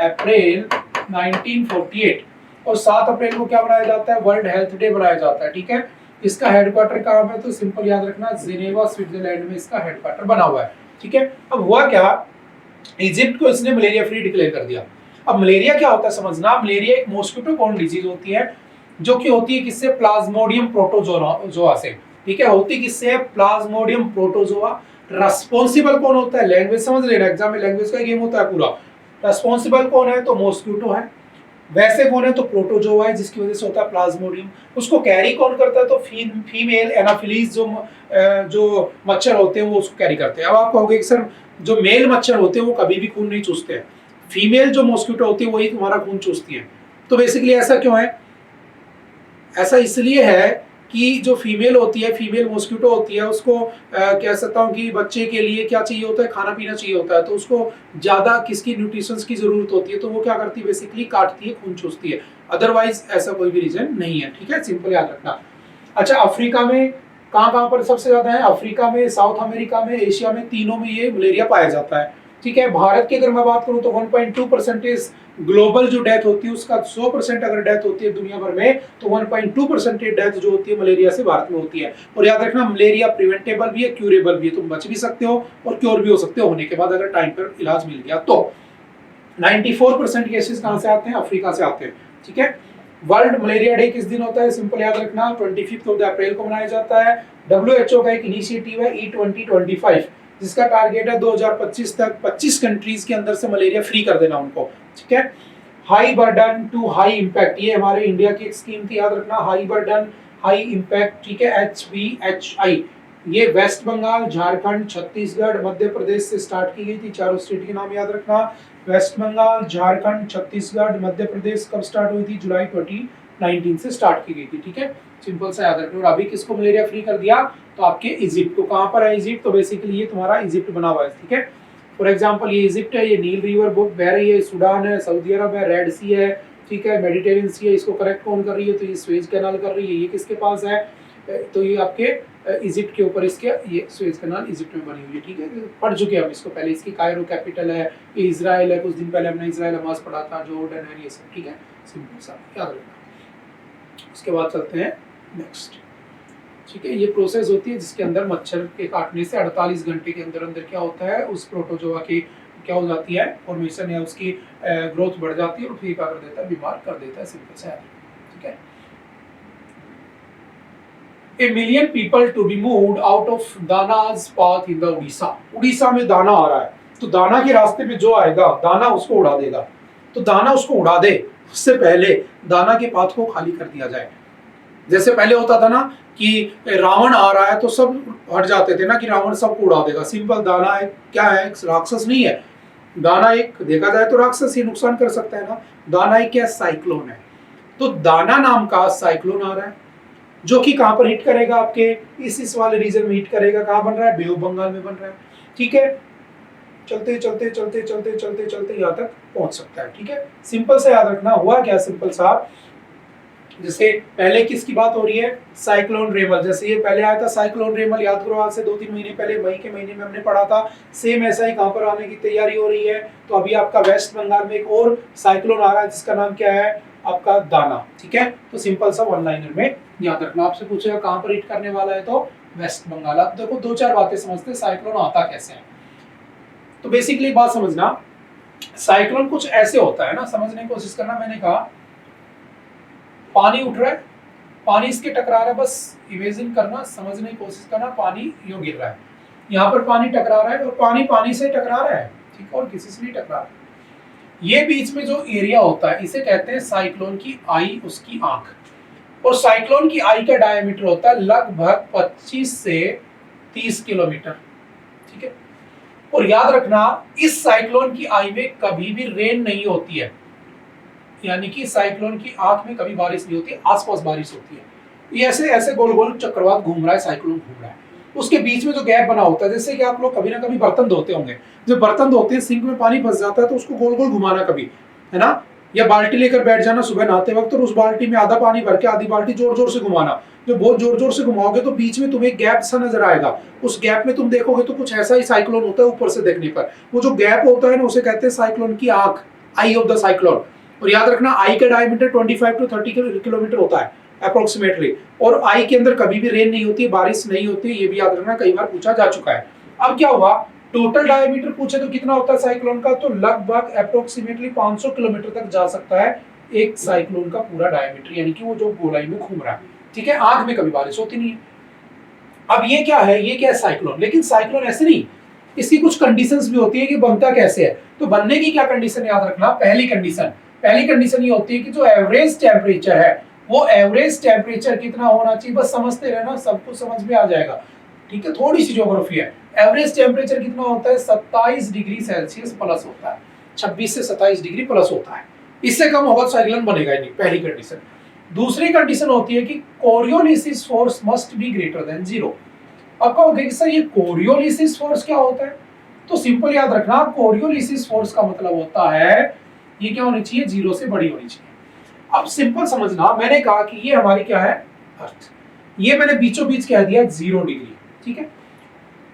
अप्रैल 1948, और 7 अप्रैल को क्या बनाया जाता है, वर्ल्ड हेल्थ डे बनाया जाता है, ठीक है। इसका हेडक्वार्टर कहाँ है, तो सिंपल याद रखना, जिनेवा स्विट्जरलैंड में इसका हेडक्वार्टर बना हुआ है, ठीक है। अब हुआ क्या, इजिप्ट को इसने मलेरिया फ्री डिक्लेयर कर दिया। अब मलेरिया क्या होता है समझना, मलेरिया एक मॉस्किटो बॉर्न डिजीज होती है, जो कि होती है किससे, प्लाज्मोडियम प्रोटोजोआ से, ठीक है। होती किससे, प्लाज्मोडियम प्रोटोजोआ। रिस्पांसिबल कौन होता है, लैंग्वेज समझ लेना, एग्जाम में लैंग्वेज का गेम होता है पूरा। रिस्पांसिबल कौन है, तो मॉस्किटो है। वैसे कौन है, तो प्रोटोजोआ है, जिसकी वजह से होता है प्लाज्मोडियम। उसको कैरी कौन करता है, तो फीमेल एनाफिलीज जो मच्छर होते हैं वो उसको कैरी करते हैं। अब आप कहोगे कि सर जो मेल मच्छर होते हैं वो कभी भी खून नहीं चूसते हैं, फीमेल जो मॉस्किटो होती है वही तुम्हारा खून चूसती है। तो बेसिकली ऐसा क्यों है, ऐसा इसलिए है कि जो फीमेल होती है, फीमेल मॉस्किटो होती है, उसको कह सकता हूँ कि बच्चे के लिए क्या चाहिए होता है, खाना पीना चाहिए होता है। तो उसको ज्यादा किसकी न्यूट्रिशंस की जरूरत होती है, तो वो क्या करती है, बेसिकली काटती है, खून चूसती है। अदरवाइज ऐसा कोई भी रीजन नहीं है, ठीक है, सिंपल याद रखना। अच्छा, अफ्रीका में कहाँ पर सबसे ज्यादा है, अफ्रीका में, साउथ अमेरिका में, एशिया में, तीनों में ये मलेरिया पाया जाता है, ठीक है। भारत की अगर मैं बात करूं तो 1.2% ग्लोबल जो डेथ होती है उसका 100% अगर डेथ होती है दुनिया भर में, तो 1.2% डेथ जो होती है मलेरिया से भारत में होती है। और याद रखना, मलेरिया प्रिवेंटेबल भी है, क्यूरेबल भी है, तुम बच भी सकते हो और क्योर भी हो सकते हो होने के बाद, अगर टाइम पर इलाज मिल गया तो। 94% केसेस कहां से आते हैं, अफ्रीका से आते हैं, ठीक है। वर्ल्ड मलेरिया डे किस दिन होता है, सिंपल याद रखना, 25 अप्रैल को मनाया जाता है। WHO का एक इनिशिएटिव है E2025, जिसका टारगेट है 2025 तक 25 कंट्रीज के अंदर से मलेरिया फ्री कर देना उनको, ठीक है। High burden to high impact, ये हमारे इंडिया की एक स्कीम थी, याद रखना, हाई बर्डन हाई इंपैक्ट, ठीक है, HBHI। ये वेस्ट बंगाल, झारखंड, छत्तीसगढ़, मध्य प्रदेश से स्टार्ट की गई थी। चारों स्टेट के नाम याद रखना, वेस्ट बंगाल, झारखंड, छत्तीसगढ़, मध्य प्रदेश। कब स्टार्ट हुई थी, जुलाई 2019 से स्टार्ट की गई थी, ठीक है, सिंपल सा याद रखना। और अभी किसको मलेरिया फ्री कर दिया, तो आपके इजिप्ट को। कहां पर है इजिप्ट, तो बेसिकली ये तुम्हारा इजिप्ट बना हुआ है, ठीक है। फॉर एग्जांपल ये इजिप्ट है, ये नील रिवर बुक बह रही है, सूडान है, सऊदी अरब है, रेड सी है, ठीक है, मेडिटेरियन सी है। इसको करेक्ट कौन कर रही है, तो ये स्वेज कैनाल कर रही है। ये किसके पास है, तो ये आपके इजिप्ट के ऊपर, इसके ये स्वेज कैनाल इजिप्ट में बनी हुई है, ठीक है। पढ़ चुके हैं हम इसको पहले। इसकी कायरो कैपिटल है, ये इजराइल है, कुछ दिन पहले हमने इजराइल हमास पढ़ा था, जॉर्डन है, ये सब, ठीक है, सिंपल सा याद रखना। उसके बाद चलते हैं नेक्स्ट, ठीक है। ये प्रोसेस होती है जिसके अंदर मच्छर के काटने से 48 घंटे के अंदर अंदर क्या होता है, उस प्रोटोजोआ की क्या हो जाती है, फॉर्मेशन या उसकी ग्रोथ बढ़ जाती है और फिर क्या कर देता है, बीमार कर देता है, सिंपल सा है। ठीक है। A million people to be moved out of दाना's path in the Orissa. Orissa में दाना आ रहा है, तो दाना के रास्ते में जो आएगा दाना उसको उड़ा देगा, तो दाना उसको उड़ा दे उससे पहले दाना के पाथ को खाली कर दिया जाए। जैसे पहले होता था ना कि रावण आ रहा है तो सब हट जाते थे ना कि रावण सबको उड़ा देगा। सिंपल, दाना एक क्या है, राक्षस नहीं है। दाना एक देखा जाए तो राक्षस ही नुकसान कर सकता है ना। दाना एक क्या, साइक्लोन है। तो दाना नाम का साइक्लोन आ रहा है जो कि कहां पर हिट करेगा, आपके इस वाले रीजन में हिट करेगा। कहां बन रहा है, बे ऑफ बंगाल में बन रहा है। ठीक है, चलते चलते चलते चलते चलते चलते यहां तक पहुंच सकता है। ठीक है, सिंपल से याद रखना। हुआ क्या, सिंपल सा, जैसे पहले किसकी बात हो रही है, साइक्लोन रेमल। जैसे ये पहले आया था साइक्लोन रेमल, याद करो आज से 2-3 महीने पहले, मई के महीने में हमने पढ़ा था। सेम ऐसा ही कहां पर आने की तैयारी हो रही है। तो अभी आपका वेस्ट बंगाल में एक और साइक्लोन आ रहा है जिसका नाम क्या है, आपका दाना। ठीक है, तो सिंपल सा वन लाइनर में याद रखना। आपसे पूछेगा कहां पर हिट करने वाला है, तो वेस्ट बंगाल। आप देखो 2-4 बातें समझते, साइक्लोन आता कैसे है। तो बेसिकली बात समझना, साइक्लोन कुछ ऐसे होता है ना, समझने की कोशिश करना। मैंने कहा पानी उठ रहा है, पानी इसके टकरा रहा है, बस इमेजिन करना, समझने की कोशिश करना। पानी यूं गिर रहा है, यहाँ पर पानी टकरा रहा है और पानी पानी से टकरा रहा है, ठीक है, और किसी से नहीं टकरा रहा है। ये बीच में जो एरिया होता है इसे कहते हैं साइक्लोन की आई, उसकी आंख। और साइक्लोन की आई का डायमीटर होता है लगभग 25 से 30 किलोमीटर। ठीक है, और याद रखना इस साइक्लोन की आई में कभी भी रेन नहीं होती है, यानी कि साइक्लोन की आंख में कभी बारिश नहीं होती, आसपास बारिश होती है। ये ऐसे ऐसे गोल गोल चक्रवात घूम रहा है, साइक्लोन घूम रहा है, उसके बीच में जो गैप बना होता है, जैसे कि आप लोग कभी ना कभी बर्तन धोते होंगे, जब बर्तन धोते हैं सिंक में पानी फंस जाता है तो उसको गोल गोल घुमाना कभी, है ना, या बाल्टी लेकर बैठ जाना सुबह नहाते वक्त और उस बाल्टी में आधा पानी भर के आधी बाल्टी जोर जोर से घुमाना। जब बहुत जोर जोर से घुमाओगे तो बीच में तुम्हें गैप सा नजर आएगा, उस गैप में तुम देखोगे तो कुछ ऐसा ही साइक्लोन होता है ऊपर से देखने पर। वो जो गैप होता है ना उसे कहते हैं साइक्लोन की आंख, आई ऑफ द साइक्लोन। और याद रखना आई का डायमीटर 25 to 30 किलोमीटर होता है अप्रोक्सीमेटली, और आई के अंदर कभी भी रेन नहीं होती, बारिश नहीं होती, ये भी याद रखना, कई बार पूछा जा चुका है। अब क्या हुआ, टोटल डायमीटर पूछे तो कितना होता है साइक्लोन का, तो लगभग अप्रोक्सीमेटली 500 किलोमीटर तक जा सकता है एक साइक्लोन का पूरा डायमीटर, यानी कि वो जो गोलाई में घूम रहा है। ठीक है, आंख में कभी बारिश होती नहीं है। अब ये क्या है, ये क्या है, साइक्लोन। लेकिन साइक्लोन ऐसे नहीं, इसकी कुछ कंडीशंस भी होती है कि बनता कैसे है। तो बनने की क्या कंडीशन याद रखना, पहली कंडीशन ये होती है कि जो एवरेज टेम्परेचर है वो एवरेज टेम्परेचर कितना होना चाहिए, बस समझते रहना, सब कुछ समझ में आ जाएगा। ठीक है, थोड़ी सी ज्योग्राफी है। एवरेज टेम्परेचर कितना होता है, 27 डिग्री सेल्सियस प्लस होता है, 26 से 27 डिग्री प्लस होता है। इससे कम होगा तो साइक्लोन बनेगा ही नहीं, पहली कंडीशन। दूसरी कंडीशन होती है कि कोरियोलिसिस force must be greater than 0। अब कहोगे कि सर ये कोरियोलिसिस फोर्स क्या होता है, तो सिंपल याद रखना, कोरियोलिसिस फोर्स का मतलब होता है ये क्या होनी चाहिए, 0 से बड़ी होनी चाहिए। अब सिंपल समझना, मैंने कहा कि ये हमारी क्या है, अर्थ, ये मैंने बीचों बीच कह दिया 0 डिग्री। ठीक है,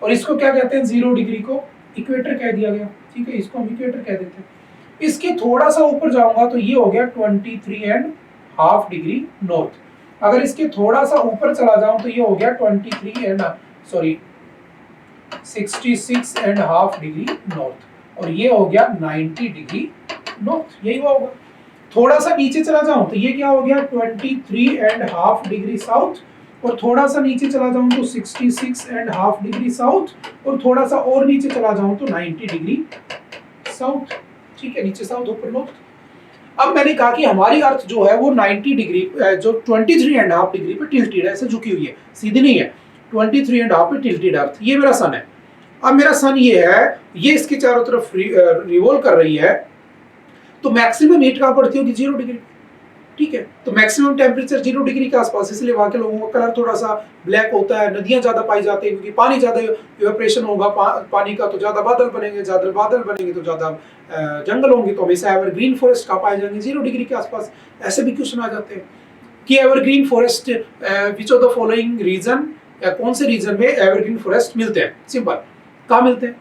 और इसको क्या कहते हैं, 0 डिग्री को इक्वेटर कह दिया गया। ठीक है, इसको हम इक्वेटर कह देते हैं। इसके थोड़ा सा ऊपर जाऊंगा तो ये हो गया 23.5 डिग्री नॉर्थ। अगर इसके थोड़ा सा ऊपर चला जाऊं तो ये हो गया 66.5 डिग्री नॉर्थ, और ये हो गया 90 डिग्री नॉर्थ, यही होगा। थोड़ा सा नीचे चला जाऊं तो ये क्या हो गया 23.5 डिग्री साउथ, और थोड़ा सा नीचे चला जाऊं तो 66.5 डिग्री साउथ, और थोड़ा सा और नीचे चला जाऊं तो 90 डिग्री साउथ। ठीक है, नीचे साउथ ऊपर नॉर्थ। अब मैंने कहा कि हमारी अर्थ जो है वो 90 डिग्री, जो 23.5 डिग्री पे टिल्टेड है, ऐसे झुकी हुई है, सीधी नहीं है, 23.5 पे टिल्टेड अर्थ। ये मेरा सन है। अब मेरा सन ये है, ये इसके चारों तरफ रिवॉल्व कर रही है, तो मैक्सिमम हीट कहां पड़ती होगी, 0 डिग्री। ठीक है, तो मैक्सिमम टेम्परेचर 0 डिग्री के आसपास, इसलिए वहां के लोगों का कलर थोड़ा सा ब्लैक होता है। नदियां ज्यादा पाई जाती है क्योंकि पानी ज्यादा इवेपोरेशन होगा पानी का, तो ज्यादा बादल बनेंगे, ज्यादा बादल बनेंगे तो ज्यादा जंगल होंगे, तो हमेशा एवरग्रीन फॉरेस्ट कहां पाए जाएंगे, 0 डिग्री के आसपास। ऐसे भी क्वेश्चन आ जाते हैं कि evergreen forest which of the following region, या कौन से रीजन में एवरग्रीन फॉरेस्ट मिलते हैं। सिंपल, कहां मिलते हैं,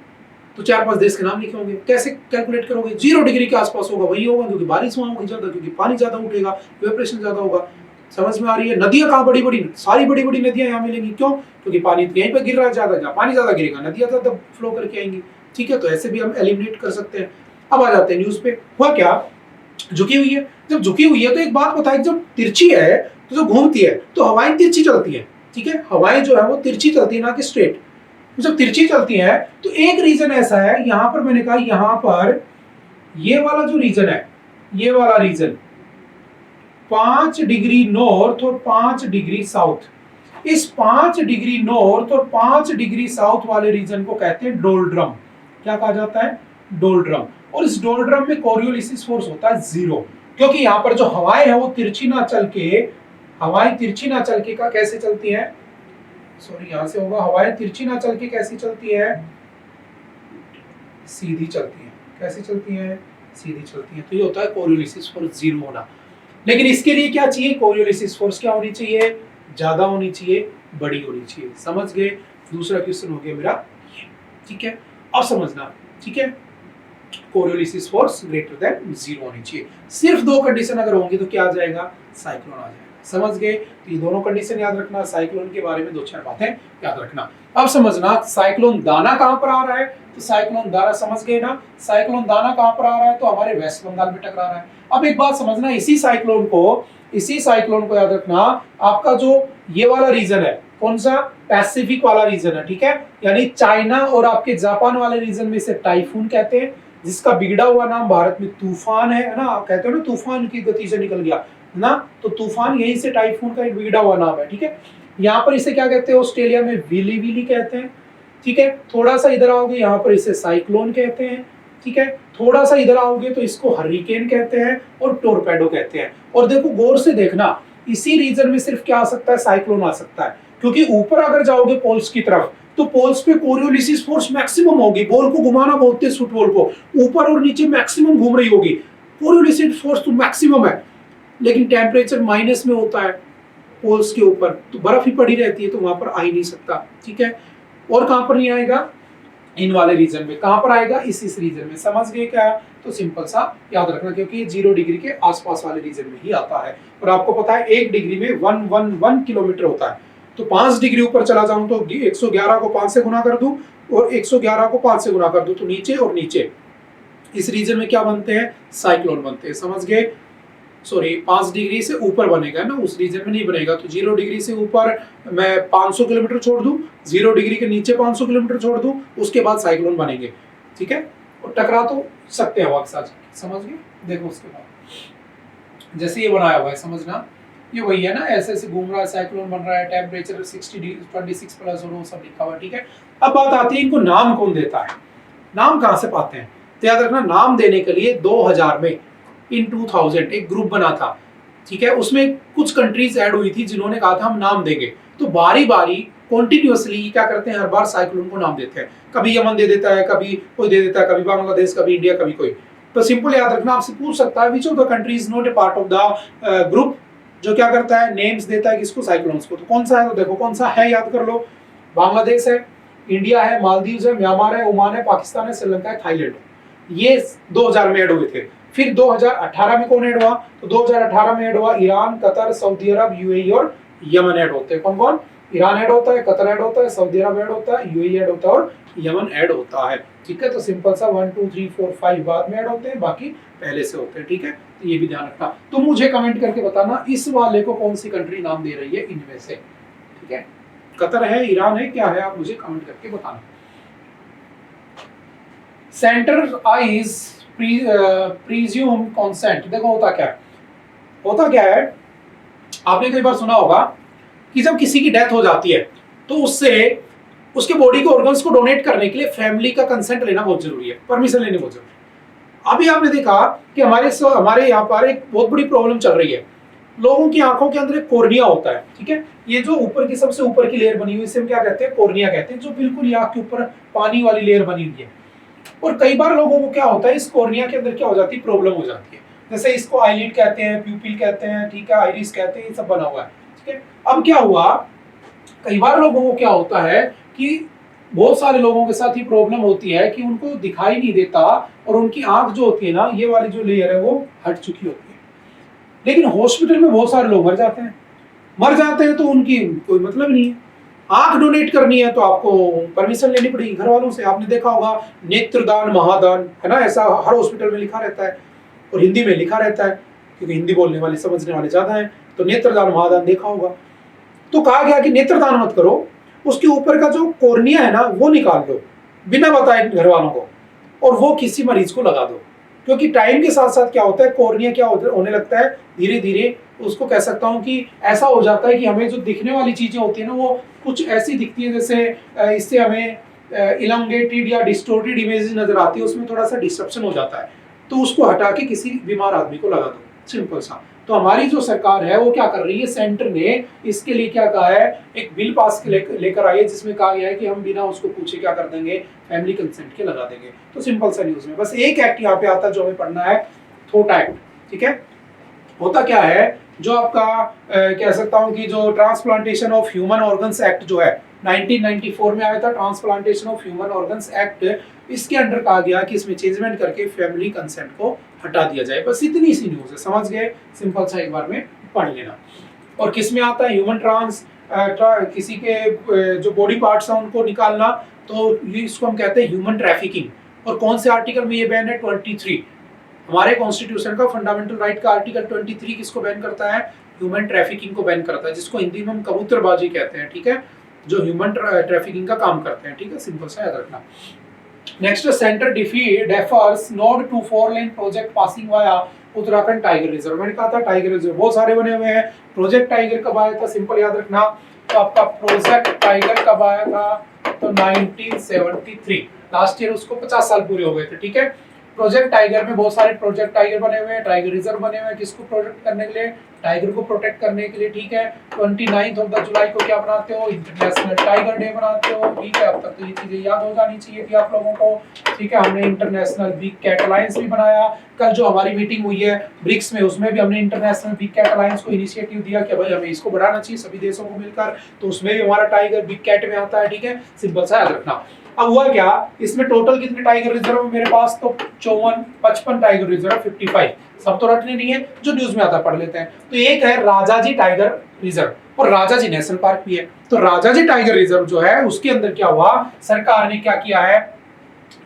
तो 4-5 देश के नाम लिखे होंगे। कैसे कैलकुलेट करोगे, 0 डिग्री के आसपास होगा, वही होगा क्योंकि बारिश वहां होगी ज्यादा, क्योंकि पानी ज्यादा उठेगा, इवेपोरेशन ज्यादा होगा। समझ में आ रही है। नदियां कहां, बड़ी बड़ी, सारी बड़ी बड़ी नदियां यहाँ मिलेंगी, क्यों, क्योंकि पानी यहीं पे गिर रहा है ज्यादा, जहाँ पानी ज्यादा गिरेगा नदियां ज्यादा फ्लो करके आएंगी। ठीक है, तो ऐसे भी हम एलिमिनेट कर सकते हैं। अब आ जाते हैं न्यूज पे। हुआ क्या, झुकी हुई है, जब झुकी हुई है तो एक बात बताइए, जब तिरछी है तो जो घूमती है तो हवाएं तिरछी चलती है, ठीक है, हवाएं जो है वो तिरछी चलती है ना कि स्ट्रेट। तो जब तिरछी चलती है तो एक रीजन ऐसा है, यहां पर मैंने कहा यहां पर ये वाला जो रीजन है, ये वाला रीजन 5 डिग्री नॉर्थ और 5 डिग्री साउथ, इस 5 डिग्री नॉर्थ और 5 डिग्री साउथ वाले रीजन को कहते हैं डोल्ड्रम। क्या कहा जाता है, डोल्ड्रम। और इस डोल्ड्रम में कोरियोलिसिस फोर्स होता है 0, क्योंकि यहाँ पर जो हवाएं है वो तिरछी ना चल के, हवाएं तिरछी ना चल के का कैसे चलती है, सॉरी यहां से होगा, हवाएं तिरछी ना चल के कैसी चलती है, सीधी चलती है। कैसे चलती है, सीधी चलती है। तो ये होता है कोरियोलिसिस फोर्स 0 होना। लेकिन इसके लिए क्या चाहिए, कोरियोलिसिस फोर्स क्या होनी चाहिए, ज्यादा होनी चाहिए, बड़ी होनी चाहिए। समझ गए, दूसरा क्वेश्चन हो गया मेरा, ठीक है। अब समझना, ठीक है, कोरियोलिसिस फोर्स ग्रेटर देन 0 होनी चाहिए। सिर्फ 2 कंडीशन अगर होंगी तो क्या आ जाएगा, साइक्लोन आ जाएगा। समझ गए, तो ये दोनों कंडीशन याद रखना, साइक्लोन के बारे में 2-4 बातें याद रखना। अब समझना साइक्लोन दाना कहां पर आ रहा है, तो साइक्लोन दाना समझ गए ना, साइक्लोन दाना कहां पर आ रहा है, तो हमारे वेस्ट बंगाल में टकरा रहा है। अब एक बात समझना, इसी साइक्लोन को याद रखना, आपका जो ये वाला रीजन है, कौन सा, पैसिफिक वाला रीजन है, ठीक है, यानी चाइना और आपके जापान वाले रीजन में से टाइफून कहते हैं, जिसका बिगड़ा हुआ नाम भारत में तूफान है ना, कहते हो ना तूफान की गति से निकल गया ना, तो तूफान यहीं से टाइफून का एक बिगड़ा हुआ नाम है, ठीक है। यहाँ पर इसे क्या कहते हैं, ऑस्ट्रेलिया में विली विली कहते हैं, ठीक है। थोड़ा सा इधर आओगे यहाँ पर इसे साइक्लोन कहते हैं, ठीक है। थोड़ा सा इधर आओगे तो इसको हरिकेन कहते हैं और टोरपेडो कहते हैं। और देखो गौर से देखना, इसी रीजन में सिर्फ क्या आ सकता है, साइक्लोन आ सकता है, क्योंकि ऊपर अगर जाओगे पोल्स की तरफ तो पोल्स पे कोरियोलिसिस फोर्स मैक्सिमम होगी, बॉल को घुमाना बोलते हैं, फुटबॉल को ऊपर और नीचे मैक्सिमम घूम रही होगी, कोरियोलिसिस फोर्स तो मैक्सिमम है। लेकिन टेम्परेचर माइनस में होता है पोल्स के ऊपर, तो बर्फ ही पड़ी रहती है, तो वहां पर आ ही नहीं सकता, ठीक है। और कहां पर नहीं आएगा, इन वाले रीजन में। कहां पर आएगा, इस रीजन में। समझ गए क्या, तो सिंपल सा याद रखना, क्योंकि ये 0 डिग्री के आसपास वाले रीजन में ही आता है। और आपको पता है 1 डिग्री में 111 किलोमीटर होता है, तो 5 डिग्री ऊपर चला जाऊं तो 111 को 5 से गुना कर दूं और 111 को 5 से गुना कर दूं, तो नीचे और नीचे इस रीजन में क्या बनते हैं, साइक्लोन बनते हैं। समझ गए, सॉरी 5 डिग्री से ऊपर बनेगा ना, उस रीजन में नहीं बनेगा। तो 0 डिग्री से ऊपर मैं 500 किलोमीटर छोड़ दूं, 0 डिग्री के नीचे 500 किलोमीटर छोड़ दूं, उसके बाद साइक्लोन बनेंगे, ठीक है। और टकरा तो सकते हैं हवा के साथ, समझ गए। देखो उसके बाद जैसे ये बनाया हुआ है, समझना ये वही है ना, ऐसे ऐसे घूम रहा है, साइक्लोन बन रहा है, टेम्परेचर 26 प्लस और वो सब लिखा हुआ है, ठीक है। अब बात आती है इनको नाम कौन देता है, नाम कहां से पाते हैं, तो याद रखना नाम देने के लिए 2000 में इन 2000 एक ग्रुप बना था, ठीक है। उसमें कुछ कंट्रीज ऐड हुई थी जिन्होंने कहा था हम नाम देंगे, तो बारी बारी कॉन्टिन्यूअसली क्या करते हैं, हर बार साइक्लोन को नाम देते हैं। कभी यमन दे देता है, कभी कोई दे देता है, कभी बांग्लादेश, कभी इंडिया, कभी कोई। तो सिंपल याद रखना, आपसे पूछ सकता है विच of the countries not a part of the group, जो क्या करता है, नेम्स देता है किसको, साइक्लोन्स को। तो कौन सा है, तो देखो कौन सा है, याद कर लो, बांग्लादेश है, इंडिया है, मालदीव है, म्यांमार है, ओमान है, पाकिस्तान है, श्रीलंका है, थाईलैंड है। ये 2000 में ऐड हुए थे। फिर 2018 में कौन ऐड हुआ, तो 2018 में ऐड हुआ ईरान, कतर, सऊदी अरब, यूएई और यमन ऐड होते हैं। कौन कौन, ईरान ऐड होता है, कतर ऐड होता है, सऊदी अरब ऐड होता है, यूएई ऐड होता है और यमन ऐड होता है, ठीक है। तो सिंपल सा 1 2 3 4 5 बाद में ऐड होते हैं, बाकी पहले से होते हैं, ठीक है। तो ये भी ध्यान रखना। तो मुझे कमेंट करके बताना इस वाले को कौन सी कंट्री नाम दे रही है इनमें से, ठीक है। कतर है, ईरान है, क्या है, आप मुझे कमेंट करके बताना। सेंटर आइज प्रीज्यूम कॉन्सेंट, देखो होता क्या है, होता क्या है, आपने कई बार सुना होगा कि जब किसी की डेथ हो जाती है तो उससे उसके बॉडी के ऑर्गन्स को डोनेट करने के लिए फैमिली का कंसेंट लेना बहुत जरूरी है, परमिशन लेनी बहुत जरूरी है। अभी आपने देखा कि हमारे यहाँ पर एक बहुत बड़ी प्रॉब्लम चल रही है, लोगों की आंखों के अंदर एक कॉर्निया होता है, ठीक है। ये जो ऊपर की सबसे ऊपर की लेयर बनी हुई इसे हम क्या कहते हैं, कॉर्निया कहते हैं, जो बिल्कुल आंख के ऊपर पानी वाली लेयर बनी हुई है। और कई बार लोगों को क्या होता है, इस कॉर्निया के अंदर क्या हो जाती है, प्रॉब्लम हो जाती है। जैसे इसको आईलिड कहते हैं, प्यूपिल कहते हैं, ठीक है, आइरिस कहते हैं, ये सब बना हुआ है, ठीक है। अब क्या हुआ, कई बार लोगों को क्या होता है कि बहुत सारे लोगों के साथ ये प्रॉब्लम होती है कि उनको दिखाई नहीं देता और उनकी आंख जो होती है ना, ये वाली जो लेयर है वो हट चुकी होती है। लेकिन हॉस्पिटल में बहुत सारे लोग मर जाते हैं तो उनकी कोई मतलब नहीं है, आंख डोनेट करनी है तो आपको परमिशन लेनी पड़ेगी घर वालों से। आपने देखा होगा नेत्रदान महादान, है ना, ऐसा हर हॉस्पिटल में लिखा रहता है और हिंदी में लिखा रहता है क्योंकि हिंदी बोलने वाले समझने वाले ज्यादा हैं। तो नेत्रदान महादान देखा होगा। तो कहा गया कि नेत्रदान मत करो, उसके ऊपर का जो कॉर्निया है ना वो निकाल दो बिना बताए घर वालों को, और वो किसी मरीज को लगा दो। क्योंकि टाइम के साथ साथ क्या होता है, कॉर्निया क्या होने लगता है धीरे धीरे, उसको कह सकता हूँ कि ऐसा हो जाता है कि हमें जो दिखने वाली चीजें होती है ना वो कुछ ऐसी दिखती है जैसे इससे हमें इलॉन्गेटेड या डिस्टोर्टेड इमेजेस नजर आती है, उसमें थोड़ा सा डिस्ट्रप्शन हो जाता है। तो उसको हटा के किसी बीमार आदमी को लगा दो, सिंपल सा। तो हमारी जो सरकार है वो क्या कर रही है, सेंटर ने इसके लिए क्या कहा है, एक बिल पास लेकर आई है जिसमें कहा गया है कि हम बिना उसको पूछे क्या कर देंगे, फैमिली कंसेंट के लगा देंगे। तो सिंपल सा न्यूज में बस एक एक्ट यहाँ पे आता है जो हमें पढ़ना है, थोटा एक्ट। ठीक है, होता क्या है, जो आपका कह सकता हूँ कि जो transplantation of human organs act जो है 1994 में आया था, transplantation of human organs act, इसके अंडर कहा गया कि इसमें चेंजमेंट करके फैमिली कंसेंट को हटा दिया जाए। बस इतनी सी न्यूज है, समझ गए, सिंपल सा एक बार में पढ़ लेना। और किस में आता है, ह्यूमन किसी के जो बॉडी पार्ट्स हैं उनको निकालना, तो ये इसको हम कहते हैं ह्यूमन ट्रैफिकिंग। और कौन से आर्टिकल में ये बैन है, 23 हमारे कॉन्स्टिट्यूशन का फंडामेंटल राइट का आर्टिकल 23 किसको बैन करता है, ह्यूमन ट्रैफिकिंग को बैन करता है, जिसको हिंदी में हम कबूतरबाजी कहते हैं। ठीक है, जो ह्यूमन ट्रैफिकिंग का काम करते हैं। ठीक है, सिंपल सा याद रखना। Next, centre defers nod to four lane project passing via Uttarakhand tiger reserve. मैंने कहा था टाइगर रिजर्व बहुत सारे बने हुए हैं। प्रोजेक्ट टाइगर कब आया था, सिंपल याद रखना। तो आपका प्रोजेक्ट टाइगर कब आया था, तो 1973, लास्ट ईयर उसको 50 साल पूरे हो गए थे। ठीक है, प्रोजेक्ट टाइगर में बहुत सारे प्रोजेक्ट टाइगर बने हुए हैं, टाइगर रिजर्व बने हुए हैं, किसको प्रोटेक्ट करने के लिए, टाइगर को प्रोटेक्ट करने के लिए। ठीक है, 29 जुलाई को क्या बनाते हो, इंटरनेशनल टाइगर डे बनाते हो। ठीक है, अब तक तो ये चीजें याद हो जानी चाहिए थी आप लोगों को। ठीक है, हमने इंटरनेशनल बिग कैट अलायंस भी बनाया। कल जो हमारी मीटिंग हुई है ब्रिक्स में, उसमें भी हमने इंटरनेशनल बिग कैट अलायंस को इनिशिएटिव दिया कि भाई हमें इसको बढ़ाना चाहिए सभी देशों को मिलकर, तो उसमें भी हमारा टाइगर बिग कैट में आता है। ठीक है, सिंपल सा याद रखना। अब हुआ क्या, इसमें टोटल कितने टाइगर रिजर्व मेरे पास, तो 55 टाइगर रिजर्व, 55, सब तो रटने नहीं है, जो न्यूज में आता पढ़ लेते हैं। तो एक है राजाजी टाइगर रिजर्व और राजाजी नेशनल पार्क भी है। तो राजाजी टाइगर रिजर्व जो है उसके अंदर क्या हुआ, सरकार ने क्या किया है,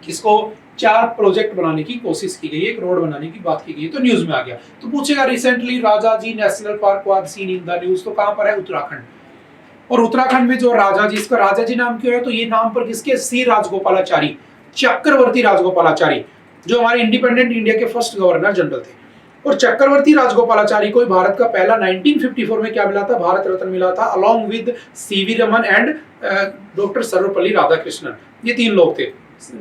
किसको 4 प्रोजेक्ट बनाने की कोशिश की गई है, एक रोड बनाने की बात की गई है, तो न्यूज में आ गया। तो पूछेगा recently Rajaji national park was seen in the news, तो कहां पर है, उत्तराखंड। और उत्तराखंड में जो राजाजी, इसका राजाजी नाम क्यों है, तो ये नाम पर किसके, सी राजगोपालाचारी, चक्रवर्ती राजगोपालाचारी, जो हमारे इंडिपेंडेंट इंडिया के फर्स्ट गवर्नर जनरल थे। और चक्रवर्ती राजगोपालाचारी को भारत का पहला 1954 में क्या मिला था, भारत रत्न मिला था, along with CV Raman and doctor Sarvepalli Radhakrishnan. ये 3 लोग थे,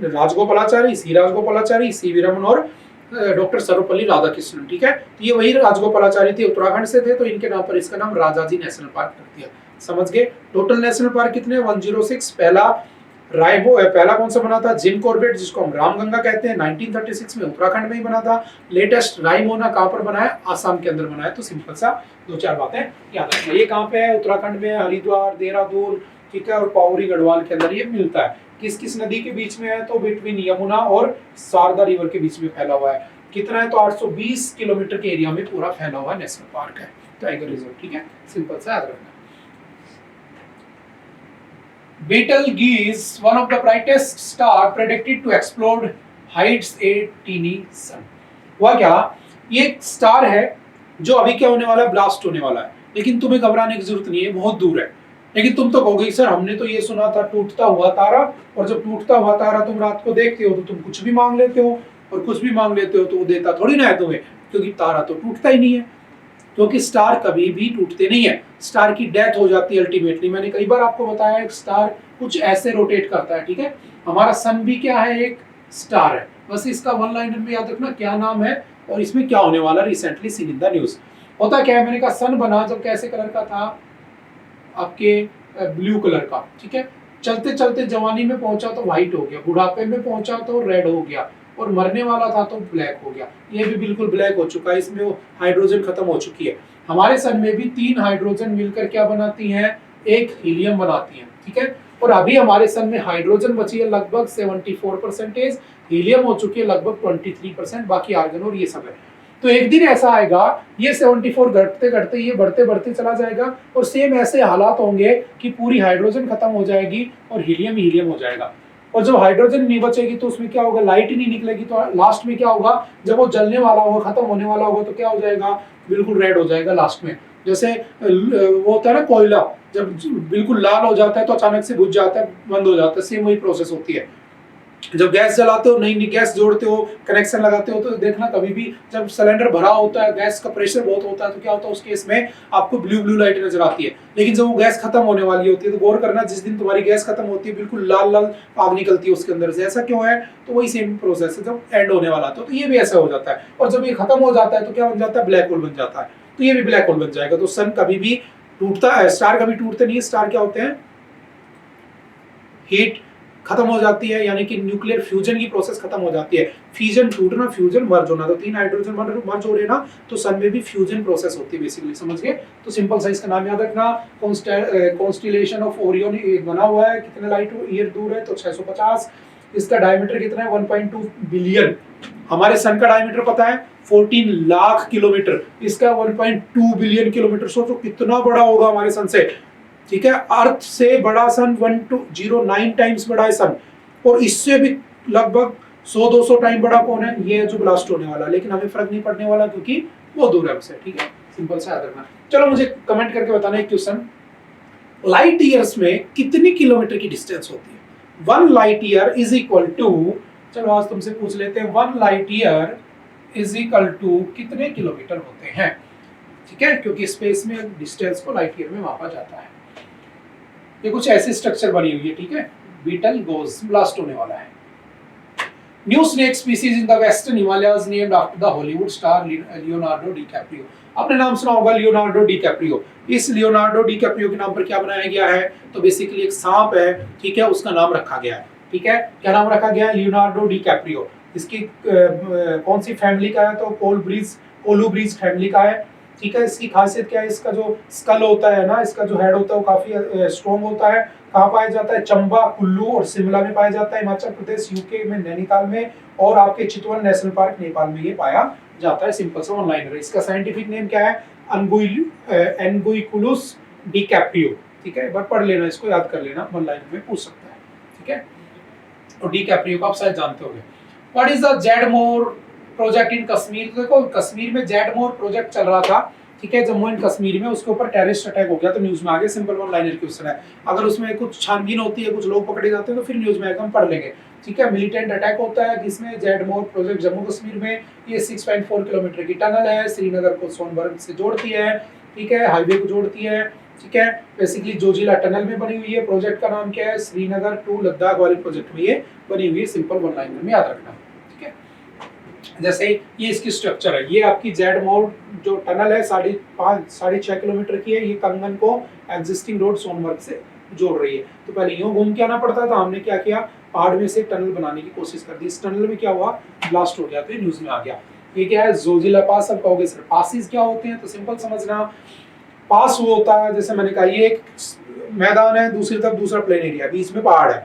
राजगोपालाचारी, सी राजगोपालाचारी, सीवी रमन और डॉक्टर सर्वपल्ली राधाकृष्णन। ठीक है, तो ये वही राजगोपालाचारी थे, उत्तराखंड से थे, तो इनके नाम पर इसका नाम राजाजी नेशनल पार्क रख दिया। समझ गए। टोटल नेशनल पार्क कितने, 106। पहला कौन सा बना था, जिम कॉर्बेट, जिसको हम रामगंगा कहते हैं, 1936 में उत्तराखंड में ही बना था। लेटेस्ट रायमोना कहां पर बना है, आसाम के अंदर बना है। तो सिंपल सा 2-4 बातें याद रखना। ये कहां पे है, उत्तराखंड में, हरिद्वार, देहरादून, ठीक है, और पौड़ी गढ़वाल के अंदर ये मिलता है। किस किस नदी के बीच में है, तो बिटवीन यमुना और शारदा रिवर के बीच में फैला हुआ है। कितना है, तो 820 किलोमीटर के एरिया में पूरा फैला हुआ नेशनल पार्क है, टाइगर रिजर्व। ठीक है, सिंपल सा याद रखना। Betelgeuse, one of the brightest star predicted to explode, hides a teeny sun. हुआ क्या, ये एक स्टार है जो अभी क्या होने वाला है, ब्लास्ट होने वाला है, लेकिन तुम्हें घबराने की जरूरत नहीं है, बहुत दूर है। लेकिन तुम तो कहोगे सर हमने तो ये सुना था टूटता हुआ तारा, और जब टूटता हुआ तारा तुम रात को देखते हो तो तुम कुछ भी मांग लेते हो, और कुछ भी मांग लेते हो तो वो देता थोड़ी ना है तुम्हें, क्योंकि तारा तो टूटता ही नहीं है, क्योंकि स्टार कभी भी टूटते नहीं है, स्टार की डेथ हो जाती है अल्टीमेटली। मैंने कई बार आपको बताया है, स्टार कुछ ऐसे रोटेट करता है। ठीक है, हमारा सन भी क्या है, एक स्टार है। बस इसका 1 लाइनर में याद रखना क्या नाम है और इसमें क्या होने वाला, recently seen in the news. होता क्या है, मैंने कहा सन बना जब कैसे कलर का था, आपके ब्लू कलर का। ठीक है, चलते चलते जवानी में पहुंचा तो व्हाइट हो गया, बुढ़ापे में पहुंचा तो रेड हो गया, और मरने वाला था तो ब्लैक हो गया। ये भी बिल्कुल ब्लैक हो चुका है, इसमें वो हाइड्रोजन खत्म हो चुकी है। हमारे सन में भी 3 हाइड्रोजन मिलकर क्या बनाती हैं, एक हीलियम बनाती हैं। ठीक है, और अभी हमारे सन में हाइड्रोजन बची है लगभग 74%, हीलियम हो चुकी है लगभग 23%, बाकी आर्गन और ये सब है। तो एक दिन ऐसा आएगा ये 74 घटते घटते ये बढ़ते बढ़ते चला जाएगा और सेम ऐसे हालात होंगे कि पूरी हाइड्रोजन खत्म हो जाएगी और हीलियम हीलियम हो जाएगा। और जब हाइड्रोजन नहीं बचेगी तो उसमें क्या होगा, लाइट ही नहीं निकलेगी, तो लास्ट में क्या होगा, जब वो जलने वाला होगा, खत्म होने वाला होगा, तो क्या हो जाएगा, बिल्कुल रेड हो जाएगा लास्ट में। जैसे वो होता है ना कोयला, जब बिल्कुल लाल हो जाता है तो अचानक से बुझ जाता है, बंद हो जाता है, सेम वही प्रोसेस होती है। जब गैस जलाते हो, नई गैस जोड़ते हो, कनेक्शन लगाते हो, तो देखना कभी भी जब सिलेंडर भरा होता है, गैस का प्रेशर बहुत होता है, तो क्या होता है उस केस में आपको ब्लू ब्लू लाइट नजर आती है। लेकिन जब वो गैस खत्म होने वाली होती है तो गौर करना, जिस दिन तुम्हारी गैस खत्म होती है बिल्कुल लाल लाल आग निकलती है उसके अंदर से। ऐसा क्यों है, तो वही सेम प्रोसेस है, जब एंड होने वाला तो ये भी ऐसा हो जाता है। और जब ये खत्म हो जाता है तो क्या बन जाता है, ब्लैक होल बन जाता है, तो ये भी ब्लैक होल बन जाएगा। तो सन कभी भी टूटता है, स्टार कभी टूटते नहीं है। स्टार क्या होते हैं, हीट खत्म हो जाती है, यानी कि न्यूक्लियर फ्यूजन की प्रोसेस खत्म हो जाती है। फ्यूजन टूटना, फ्यूजन मर्ज होना, तो 3 हाइड्रोजन मर्ज हो रहे हैं ना, तो सन में भी फ्यूजन प्रोसेस होती है बेसिकली, समझ गए। तो सिंपल सा इसका नाम याद रखना, कॉन्स्टेलेशन ऑफ ओरियन बना हुआ है, कितने लाइट ईयर दूर है, तो 650। इसका डायमीटर कितना है, 1.2 बिलियन। हमारे सन का डायमीटर पता है 14 लाख किलोमीटर, इसका 1.2 बिलियन किलोमीटर। सोचो कितना बड़ा होगा हमारे सन से, ठीक है। अर्थ से बड़ा सन 1209 टाइम्स बड़ा है सन, और इससे भी लगभग 100-200 टाइम बड़ा कौन है, ये है जो ब्लास्ट होने वाला, लेकिन हमें फर्क नहीं पड़ने वाला क्योंकि वो दूर है हमसे, ठीक है। सिंपल सा याद रखना। चलो मुझे कमेंट करके बताना एक क्वेश्चन, लाइट ईयर्स में कितनी किलोमीटर की डिस्टेंस होती है। 1 light year is equal to, चलो आज तुमसे पूछ लेते हैं, 1 light year is equal to कितने किलोमीटर होते हैं, ठीक है, क्योंकि स्पेस में डिस्टेंस को लाइट ईयर में मापा जाता है। ये कुछ ऐसी स्ट्रक्चर बनी हुई है, ठीक है। बीटल गोज ब्लास्ट होने वाला है। New snake species in the western Himalayas named after the Hollywood star Leonardo DiCaprio. आपने नाम सुना होगा लियोनार्डो डिकैप्रियो। इस लियोनार्डो डिकैप्रियो के नाम पर क्या बनाया गया है, तो बेसिकली एक सांप है, ठीक है, उसका नाम रखा गया है, ठीक है। क्या नाम रखा गया है, लियोनार्डो डिकैप्रियो। इसकी कौन सी फैमिली का है, तो कोलुब्रीज फैमिली का है, ठीक है। इसकी खासियत क्या है, इसका जो स्कल होता है ना, इसका जो हेड होता है वो काफी स्ट्रॉन्ग होता है। कहाँ पाया जाता है, चंबा, कुल्लू और शिमला में पाया जाता है, हिमाचल प्रदेश, यूके में नैनीताल में, और आपके चितवन नेशनल पार्क नेपाल में ये पाया जाता है। सिंपल सा वन लाइनर। इसका साइंटिफिक नेम क्या है, एनगुइकुलस डिकैप्रियो, ठीक है। एक बार पढ़ लेना, इसको याद कर लेना, वन लाइनर में पूछ सकता है, ठीक है। और डिकैप्रियो को आप शायद जानते होंगे। What is the Z Morh project in Kashmir. देखो कश्मीर में जेडमोर प्रोजेक्ट चल रहा था, ठीक है, जम्मू एंड कश्मीर में, उसके ऊपर टेररिस्ट अटैक हो गया तो न्यूज में आ गया। सिंपल वन लाइनर क्वेश्चन है, अगर उसमें कुछ छानबीन होती है, कुछ लोग पकड़े जाते हैं तो फिर न्यूज में एकदम पढ़ लेंगे, ठीक है। मिलिटेंट अटैक होता है किसमें, जेडमोर प्रोजेक्ट जम्मू कश्मीर में। ये 6.4 किलोमीटर की टनल है, श्रीनगर को सोनभद्र से जोड़ती है, ठीक है, हाईवे को जोड़ती है, ठीक है। बेसिकली जोजिला टनल में बनी हुई है। प्रोजेक्ट का नाम क्या है, श्रीनगर टू लद्दाख वाले प्रोजेक्ट में ये बनी हुई है। सिंपल वन लाइनर में याद रखना, ठीक है। जैसे ये इसकी स्ट्रक्चर है, ये आपकी जेड मोड जो टनल है 5.5-6.5 किलोमीटर की है। ये कंगन को एग्जिस्टिंग रोड सोनमर्ग से जोड़ रही है। तो पहले यूं घूम के आना पड़ता था, हमने क्या किया, पहाड़ में से टनल बनाने की कोशिश कर दी। इस टनल में क्या हुआ, ब्लास्ट हो गया, तो ये न्यूज में आ गया। ये क्या है, जोजिला पास। अब कहोगे सर पासिस क्या होते हैं, तो सिंपल समझना, पास वो होता है, जैसे मैंने कहा ये एक मैदान है, दूसरी तरफ दूसरा प्लेन एरिया, बीच में पहाड़ है,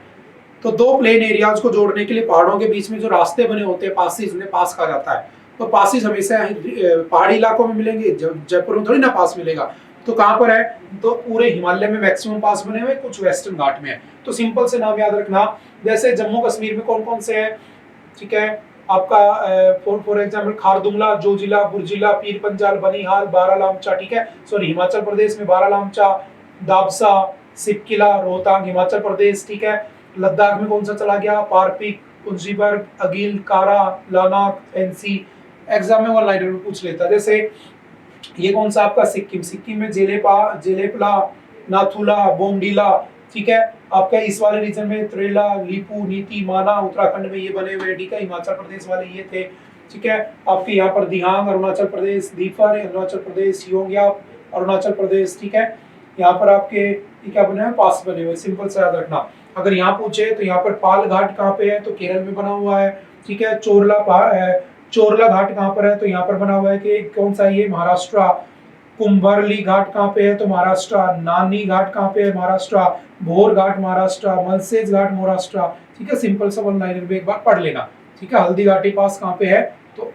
तो दो प्लेन एरियाज को जोड़ने के लिए पहाड़ों के बीच में जो रास्ते बने होते हैं पासिस, उन्हें पास कहा जाता है। तो पासिस हमेशा पहाड़ी इलाकों में मिलेंगे, जयपुर में थोड़ी ना पास मिलेगा। तो कहाँ पर है, तो पूरे हिमालय में मैक्सिमम पास बने हुए, कुछ वेस्टर्न घाट में है। तो सिंपल से नाम याद रखना, जैसे जम्मू कश्मीर में कौन कौन से हैं, ठीक है, आपका फॉर एग्जाम्पल खारदुंगला, जोजिला, बुर्जिला, पीर पंजाल, बनिहाल, बारालामचा, ठीक है। सॉरी हिमाचल प्रदेश में बारालामचा, दाबसा, सिपकिला, रोहतांग हिमाचल प्रदेश, ठीक है। लद्दाख में कौन सा चला गया, पारपीक, कुंजीबर्ग, अगील, कारा, लानाक, एनसी। एग्जाम में वन लाइनर में पूछ लेता। जैसे ये कौन सा आपका सिक्किम में जेलेपला, नाथुला, बोमडीला, ठीक है। आपका इस वाले रीजन में त्रेला, लीपू, नीति, माना, उत्तराखंड में ये बने हुए, ठीक है। हिमाचल प्रदेश वाले ये थे, ठीक है। आपके यहाँ पर दिहांग अरुणाचल प्रदेश, दीफर अरुणाचल प्रदेश, योंग्याप अरुणाचल प्रदेश, ठीक है। यहाँ पर आपके ये क्या बने हुए, पास बने हुए। सिंपल से याद रखना। अगर यहाँ पूछे तो यहाँ पर पाल घाट कहाँ पे है, तो केरल में बना हुआ है, ठीक है। चोरला घाट कहाँ पर है, तो यहाँ पर बना हुआ है कि कौन सा, ये महाराष्ट्र। कुंभरली घाट कहाँ पे है, तो महाराष्ट्र। नानी घाट कहाँ पे है, महाराष्ट्र। भोर घाट महाराष्ट्र, मलसेज घाट महाराष्ट्र, ठीक है। सिंपल सा वन लाइनर में एक बार पढ़ लेना, ठीक है। हल्दी घाटी पास कहाँ पे है, तो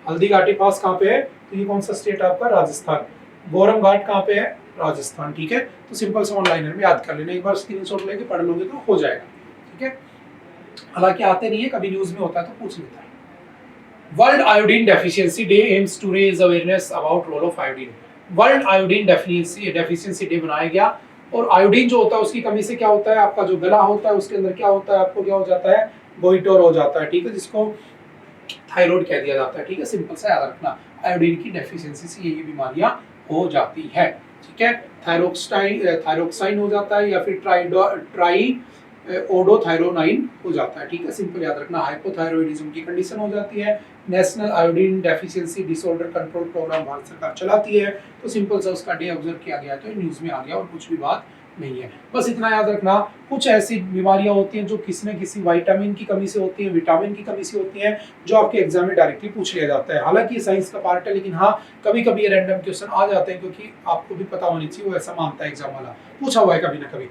हल्दी घाटी पास कहाँ पे है, तो ये कौन सा स्टेट है आपका, राजस्थान। गोरम घाट कहाँ पे है, राजस्थान। ठीक है, तो सिंपल से ऑनलाइनर में याद कर लेना, एक बार स्क्रीनशॉट लेके पढ़ लोगे तो हो जाएगा। ठीक है, हालांकि आते नहीं है, कभी न्यूज में होता है तो पूछ लेता है। World iodine deficiency day aims to raise awareness about role of iodine. World iodine deficiency day बनाया गया। और आयोडीन जो होता है उसकी कमी से क्या होता है, आपका जो गला होता है उसके अंदर क्या होता है, आपको क्या हो जाता है, गोइटर हो जाता है। ठीक है, जिसको थायराइड कह दिया जाता है। ठीक है, सिंपल सा याद रखना, आयोडीन की डेफिशिएंसी से ये बीमारियां हो जाती है। ठीक है, थायरोक्साइन हो जाता है या फिर ट्राई ओडोथायरोनाइन हो जाता है। ठीक है, सिंपल याद रखना, हाइपोथायरॉयडिज्म की कंडीशन हो जाती है। National iodine deficiency disorder control programme Bharat सरकार चलाती है, तो सिंपल सा उसका डे ऑब्जर्व किया गया, तो न्यूज में आ गया और कुछ भी बात नहीं है। बस इतना याद रखना, कुछ ऐसी बीमारियां होती हैं जो किसी न किसी विटामिन की कमी से होती है, विटामिन की कमी से होती है, जो आपके एग्जाम में डायरेक्टली पूछ लिया जाता है। हालांकि ये साइंस का पार्ट है, लेकिन हाँ कभी कभी ये रैंडम क्वेश्चन आ जाते हैं, क्योंकि आपको भी पता होनी चाहिए, वो ऐसा मानता है एग्जाम वाला, पूछा हुआ है कभी ना कभी।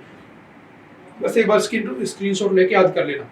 बस एक बार स्क्रीनशॉट लेके याद कर लेना।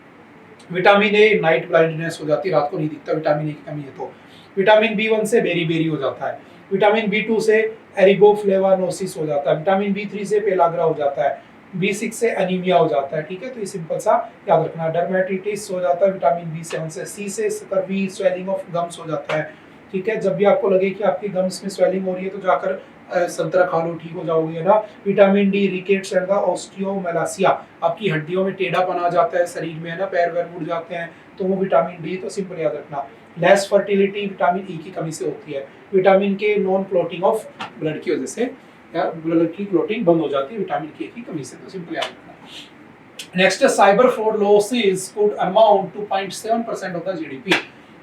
विटामिन ए नाइट ब्लाइंडनेस हो जाती है, रात को नहीं दिखता, विटामिन ए की कमी है तो। विटामिन बी1 से बेरी हो जाता है। विटामिन बी2 से एरिबोफ्लेवानोसिस हो जाता है। विटामिन बी3 से पेलाग्रा हो जाता है। बी6 से एनीमिया हो जाता है। ठीक है, तो ये सिंपल सा याद रखना। डर्मेटाइटिस हो जाता है विटामिन बी7 से। सी से स्कर्वी, स्वेलिंग ऑफ गम्स हो जाता है। ठीक है, जब भी आपको लगे कि आपकी गम्स में स्वेलिंग हो रही है तो जाकर संतरा खा लो, ठीक हो जाओगे, है ना। Vitamin D rickets and the osteomalacia, आपकी हड्डियों में टेढ़ापन आ जाता है शरीर में, है ना, पैर वैर मुड़ जाते हैं, तो वो विटामिन डी, तो सिंपल याद रखना। लेस फर्टिलिटी विटामिन ई की कमी से होती है। विटामिन के नॉन क्लॉटिंग ऑफ ब्लड की वजह से ब्लड की क्लॉटिंग बंद हो जाती है विटामिन के की कमी से, तो सिंपल याद रखना। नेक्स्ट है cyber fraud losses could amount to 0.7% of the GDP.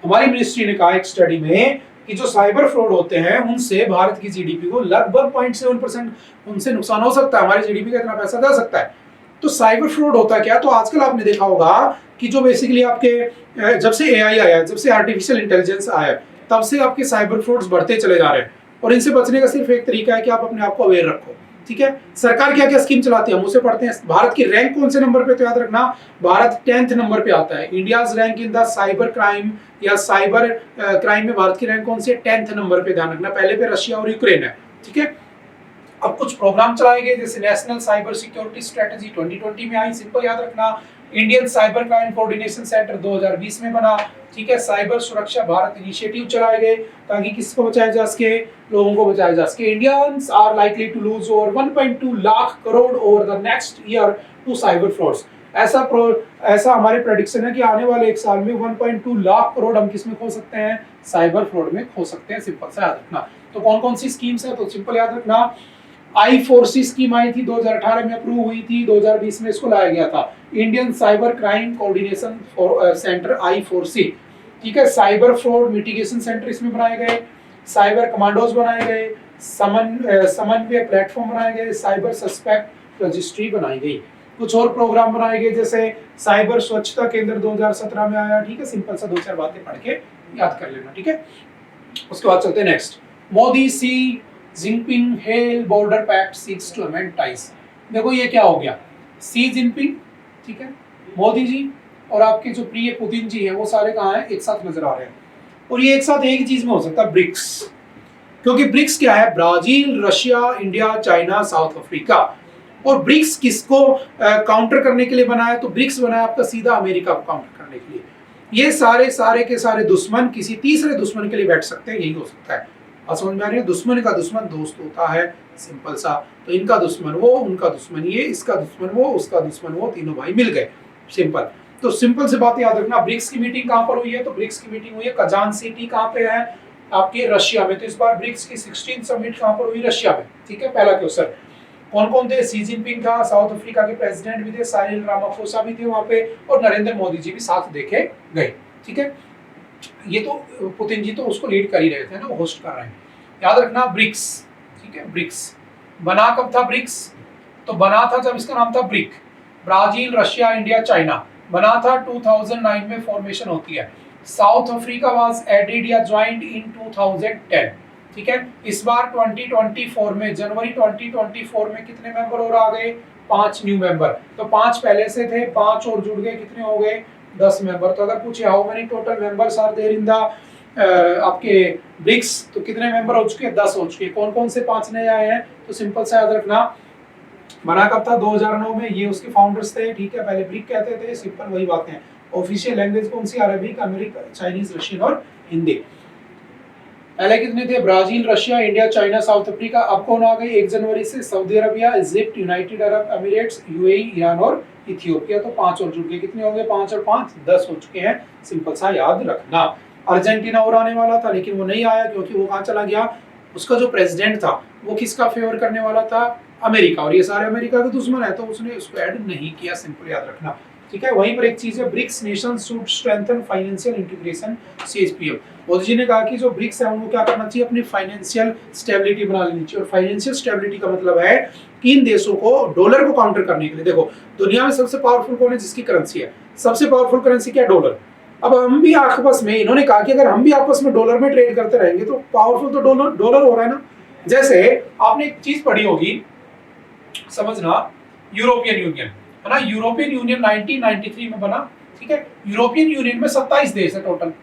हमारी मिनिस्ट्री ने कहा एक स्टडी में कि जो साइबर फ्रॉड होते हैं उनसे भारत की जीडीपी को लगभग 0.7% उनसे नुकसान हो सकता है, हमारी जीडीपी का इतना पैसा जा सकता है। तो साइबर फ्रॉड होता है क्या, तो आजकल आपने देखा होगा कि जो बेसिकली आपके जब से एआई आया, जब से आर्टिफिशियल इंटेलिजेंस आया, तब से आपके साइबर फ्रॉड्स बढ़ते चले जा रहे हैं। और इनसे बचने का सिर्फ एक तरीका है कि आप अपने आप को अवेयर रखो। ठीक है, सरकार क्या क्या स्कीम चलाती है हम उसे पढ़ते हैं। भारत की रैंक कौन से नंबर पे, तो याद रखना भारत 10th नंबर पे आता है। India's rank in the cyber crime या साइबर क्राइम में भारत की रैंक कौन सी है, 10th नंबर पे, ध्यान रखना। पहले पे रशिया और यूक्रेन है। ठीक है, अब कुछ प्रोग्राम चलाए गए, जैसे नेशनल साइबर सिक्योरिटी स्ट्रेटजी 2020 में आई, सिंपल याद रखना। Indian cyber crime coordination centre 2020 में बना। ठीक है, साइबर सुरक्षा भारत इनिशिएटिव चलाए गए ताकि किसको बचाया जा सके, लोगों को बचाया जा सके। Indians are likely to lose over 1.2 lakh crore over the next year to cyber frauds. ऐसा हमारे प्रेडिक्शन है कि आने वाले एक साल में 1.2 लाख करोड़ हम किसमें खो सकते हैं, साइबर फ्रॉड में खो सकते हैं। सिंपल सा याद रखना। तो कौन कौन सी स्कीम्स है, तो सिंपल याद रखना। I4C स्कीम आई थी, 2018 में अप्रूव हुई थी, 2020 में इसको लाया गया था। Indian cyber crime coordination centre I4C। ठीक है, साइबर फ्रॉड मिटिगेशन सेंटर इसमें बनाए गए, साइबर कमांडोज बनाए गए, समन्वय प्लेटफॉर्म बनाए गए, साइबर सस्पेक्ट रजिस्ट्री बनाई गई। कुछ और प्रोग्राम बनाए गए, जैसे साइबर स्वच्छता केंद्र 2017 में आया। ठीक है, सिंपल सा 2-4 बातें पढ़ के याद कर लेना। ठीक है, उसके बाद चलते हैं next. Modi Xi Jinping hail border pact seeks to amend ties. देखो ये क्या हो गया, सी जिनपिंग, ठीक है, मोदी जी और आपके जो प्रिय पुतिन जी हैं वो सारे कहाँ हैं, एक साथ नजर आ रहे हैं। और ये एक साथ एक ही चीज में हो सकता है, ब्रिक्स। क्योंकि ब्रिक्स क्या है, Brazil, Russia, India, China, south Africa. और ब्रिक्स किसको काउंटर करने के लिए बना है, तो ब्रिक्स बना है आपका सीधा अमेरिका को काउंटर करने के लिए। ये सारे के सारे दुश्मन किसी तीसरे दुश्मन के लिए बैठ सकते हैं, यही हो सकता है। समझ में आ रही है, दुश्मन का दुश्मन दोस्त होता है, सिंपल सा। तो इनका दुश्मन वो, उनका दुश्मन ये, इसका दुश्मन वो, उसका दुश्मन वो, तीनों भाई मिल गए, सिंपल। तो सिंपल से बात याद रखना। ब्रिक्स की मीटिंग कहां पर हुई है, तो ब्रिक्स की मीटिंग हुई है कजान सिटी, कहां पे है, आपके रशिया में। तो इस बार ब्रिक्स की 16th समिट कहां पर हुई, रशिया में। ठीक है, पहला क्वेश्चन। कौन कौन थे, सी जिनपिंग था, साउथ अफ्रीका के प्रेसिडेंट भी थे, साइरिल रामाफोसा भी थे वहां पे, और नरेंद्र मोदी जी भी साथ देखे गए। ठीक है, ये तो पुतिन जी तो उसको लीड कर ही रहे थे ना, वो होस्ट कर रहे हैं। याद रखना ब्रिक्स। ठीक है, ब्रिक्स बना कब था ब्रिक्स, तो बना था जब इसका नाम था brick. Brazil, Russia, India, China बना था 2009 में फॉर्मेशन होती है। साउथ अफ्रीका वाज एडेड या ज्वाइंड इन 2010। ठीक है, इस बार 2024 में, जनवरी 2024 में कितने मेंबर और आ गए, 5 न्यू मेंबर। तो 5 पहले से थे, 5 और जुड़ गए, कितने हो गए, 10 मेंबर। तो अगर पूछे how many total members are there in the आपके ब्रिक्स, तो कितने मेंबर हो चुके हैं? 10 हो चुके हैं। कौन कौन से 5 नए आए हैं? तो सिंपल सा याद रखना, बना कब था? 2009 में। ये उसके फाउंडर्स थे, ठीक है। पहले ब्रिक कहते थे, सिंपल वही बातें हैं। ऑफिशियल लैंग्वेज कौन सी? अरबिक, अमेरिकन, चाइनीज, रशियन और हिंदी। पहले कितने थे? Brazil, Russia, India, China, south Africa. अब कौन आ गई 1 जनवरी से? Saudi Arabia, Egypt, United Arab Emirates, UAE, Iran और इथियोपिया। तो 5 और जुड़ गए। कितने हो गए? 5 और 5 10 हो चुके हैं। सिंपल सा याद रखना। अर्जेंटीना और आने वाला था लेकिन वो नहीं आया, क्योंकि वो कहाँ चला गया? उसका जो प्रेसिडेंट था वो किसका फेवर करने वाला था? अमेरिका, और ये सारे अमेरिका के दुश्मन है, तो उसने उसको ऐड नहीं किया। सिंपल याद रखना, ठीक है। वहीं पर एक चीज है, BRICS nation should strengthen financial integration, CSPM. Modi ji ने कहा कि जो ब्रिक्स है उनको क्या करना चाहिए? अपनी फाइनेंशियल स्टेबिलिटी बना लेनी चाहिए। और फाइनेंशियल स्टेबिलिटी का मतलब है कि इन देशों को डॉलर को काउंटर करने के लिए, देखो दुनिया में सबसे पावरफुल कौन है? जिसकी करेंसी है, सबसे पावरफुल करेंसी क्या है? डॉलर। अब हम भी आपस में, इन्होंने कहा कि अगर हम भी आपस में डॉलर में ट्रेड करते रहेंगे तो पावरफुल तो डॉलर डॉलर हो रहा है ना। जैसे आपने एक चीज पढ़ी होगी, समझना, यूरोपियन यूनियन, है ना। यूरोपियन यूनियन 1993 में बना, ठीक है। यूरोपियन यूनियन में 27 देश है टोटल,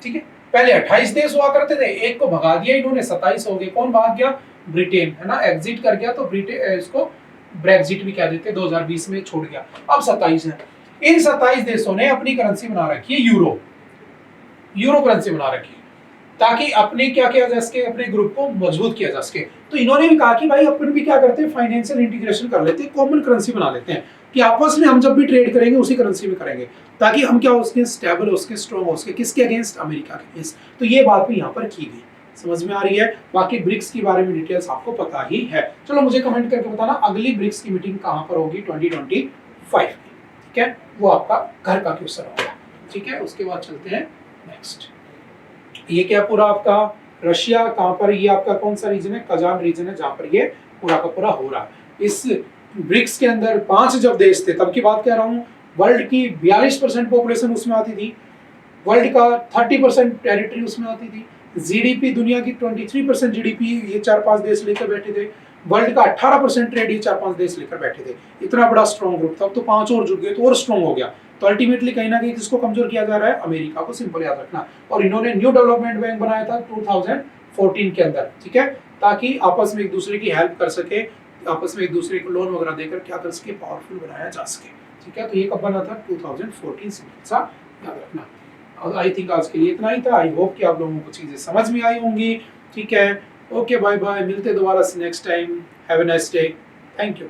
ठीक है। पहले 28 देश हुआ करते थे, एक को भगा दिया इन्होंने, 27 हो गए। कौन भाग गया? ब्रिटेन, है ना, एग्जिट कर गया, तो ब्रिटेन, इसको ब्रेक्जिट भी कह देते, 2020 में छोड़ गया। अब 27 है। इन 27 देशों ने अपनी करेंसी बना रखी है यूरो, यूरो करेंसी बना रखी है, ताकि अपने क्या किया जा सके? अपने ग्रुप को मजबूत किया जा सके। तो इन्होंने भी कहा कि भाई अपन भी क्या करते हैं? फाइनेंशियल इंटीग्रेशन कर लेते हैं, कॉमन करेंसी बना लेते हैं, कि आपस में हम जब भी ट्रेड करेंगे उसी करेंसी में करेंगे, ताकि हम क्या हो सके? स्टेबल हो सके, स्ट्रॉन्ग हो सके। किसके अगेंस्ट? अमेरिका के अगेंस्ट। तो ये बात भी यहाँ पर की गई, समझ में आ रही है। बाकी ब्रिक्स के बारे में डिटेल्स आपको पता ही है। चलो मुझे कमेंट करके बताना अगली ब्रिक्स की मीटिंग कहाँ पर होगी 2025 की, ठीक है। वो आपका घर का क्वेश्चन होगा, ठीक है। उसके बाद चलते हैं नेक्स्ट। ये क्या पूरा आपका रशिया कहाँ पर? ये आपका कौन सा रीजन है? कजान रीजन है, जहाँ पर ये पूरा का पूरा हो रहा है। इस ब्रिक्स के अंदर 5 जब देश थे, तब की बात कह रहा हूँ, वर्ल्ड की 42% पॉपुलेशन उसमें आती थी, वर्ल्ड का 30% टेरिटरी उसमें आती थी, जीडीपी दुनिया की 23% जीडीपी ये 4-5 देश लेकर बैठे थे, वर्ल्ड का 18% ट्रेड ये 4-5 देश लेकर बैठे थे। इतना बड़ा स्ट्रॉन्ग ग्रुप था। अब तो 5 और जुड़ गए तो और स्ट्रॉन्ग हो गया। तो अल्टीमेटली कहीं ना कहीं किसको कमजोर किया जा रहा है? अमेरिका को, सिंपल याद रखना। और इन्होंने न्यू डेवलपमेंट बैंक बनाया था 2014 के अंदर, ठीक है, ताकि आपस में एक दूसरे की हेल्प कर सके, आपस में एक दूसरे को लोन वगैरह देकर क्या कर सके? पावरफुल बनाया जा सके, ठीक है। तो ये कब बना था? 2014, सिंपल सा याद रखना। आई थिंक आज के लिए इतना ही था। आई होप कि आप लोगों को चीजें समझ में आई होंगी, ठीक है। ओके, बाय बाय, मिलते दोबारा next time. Have a nice day, thank you.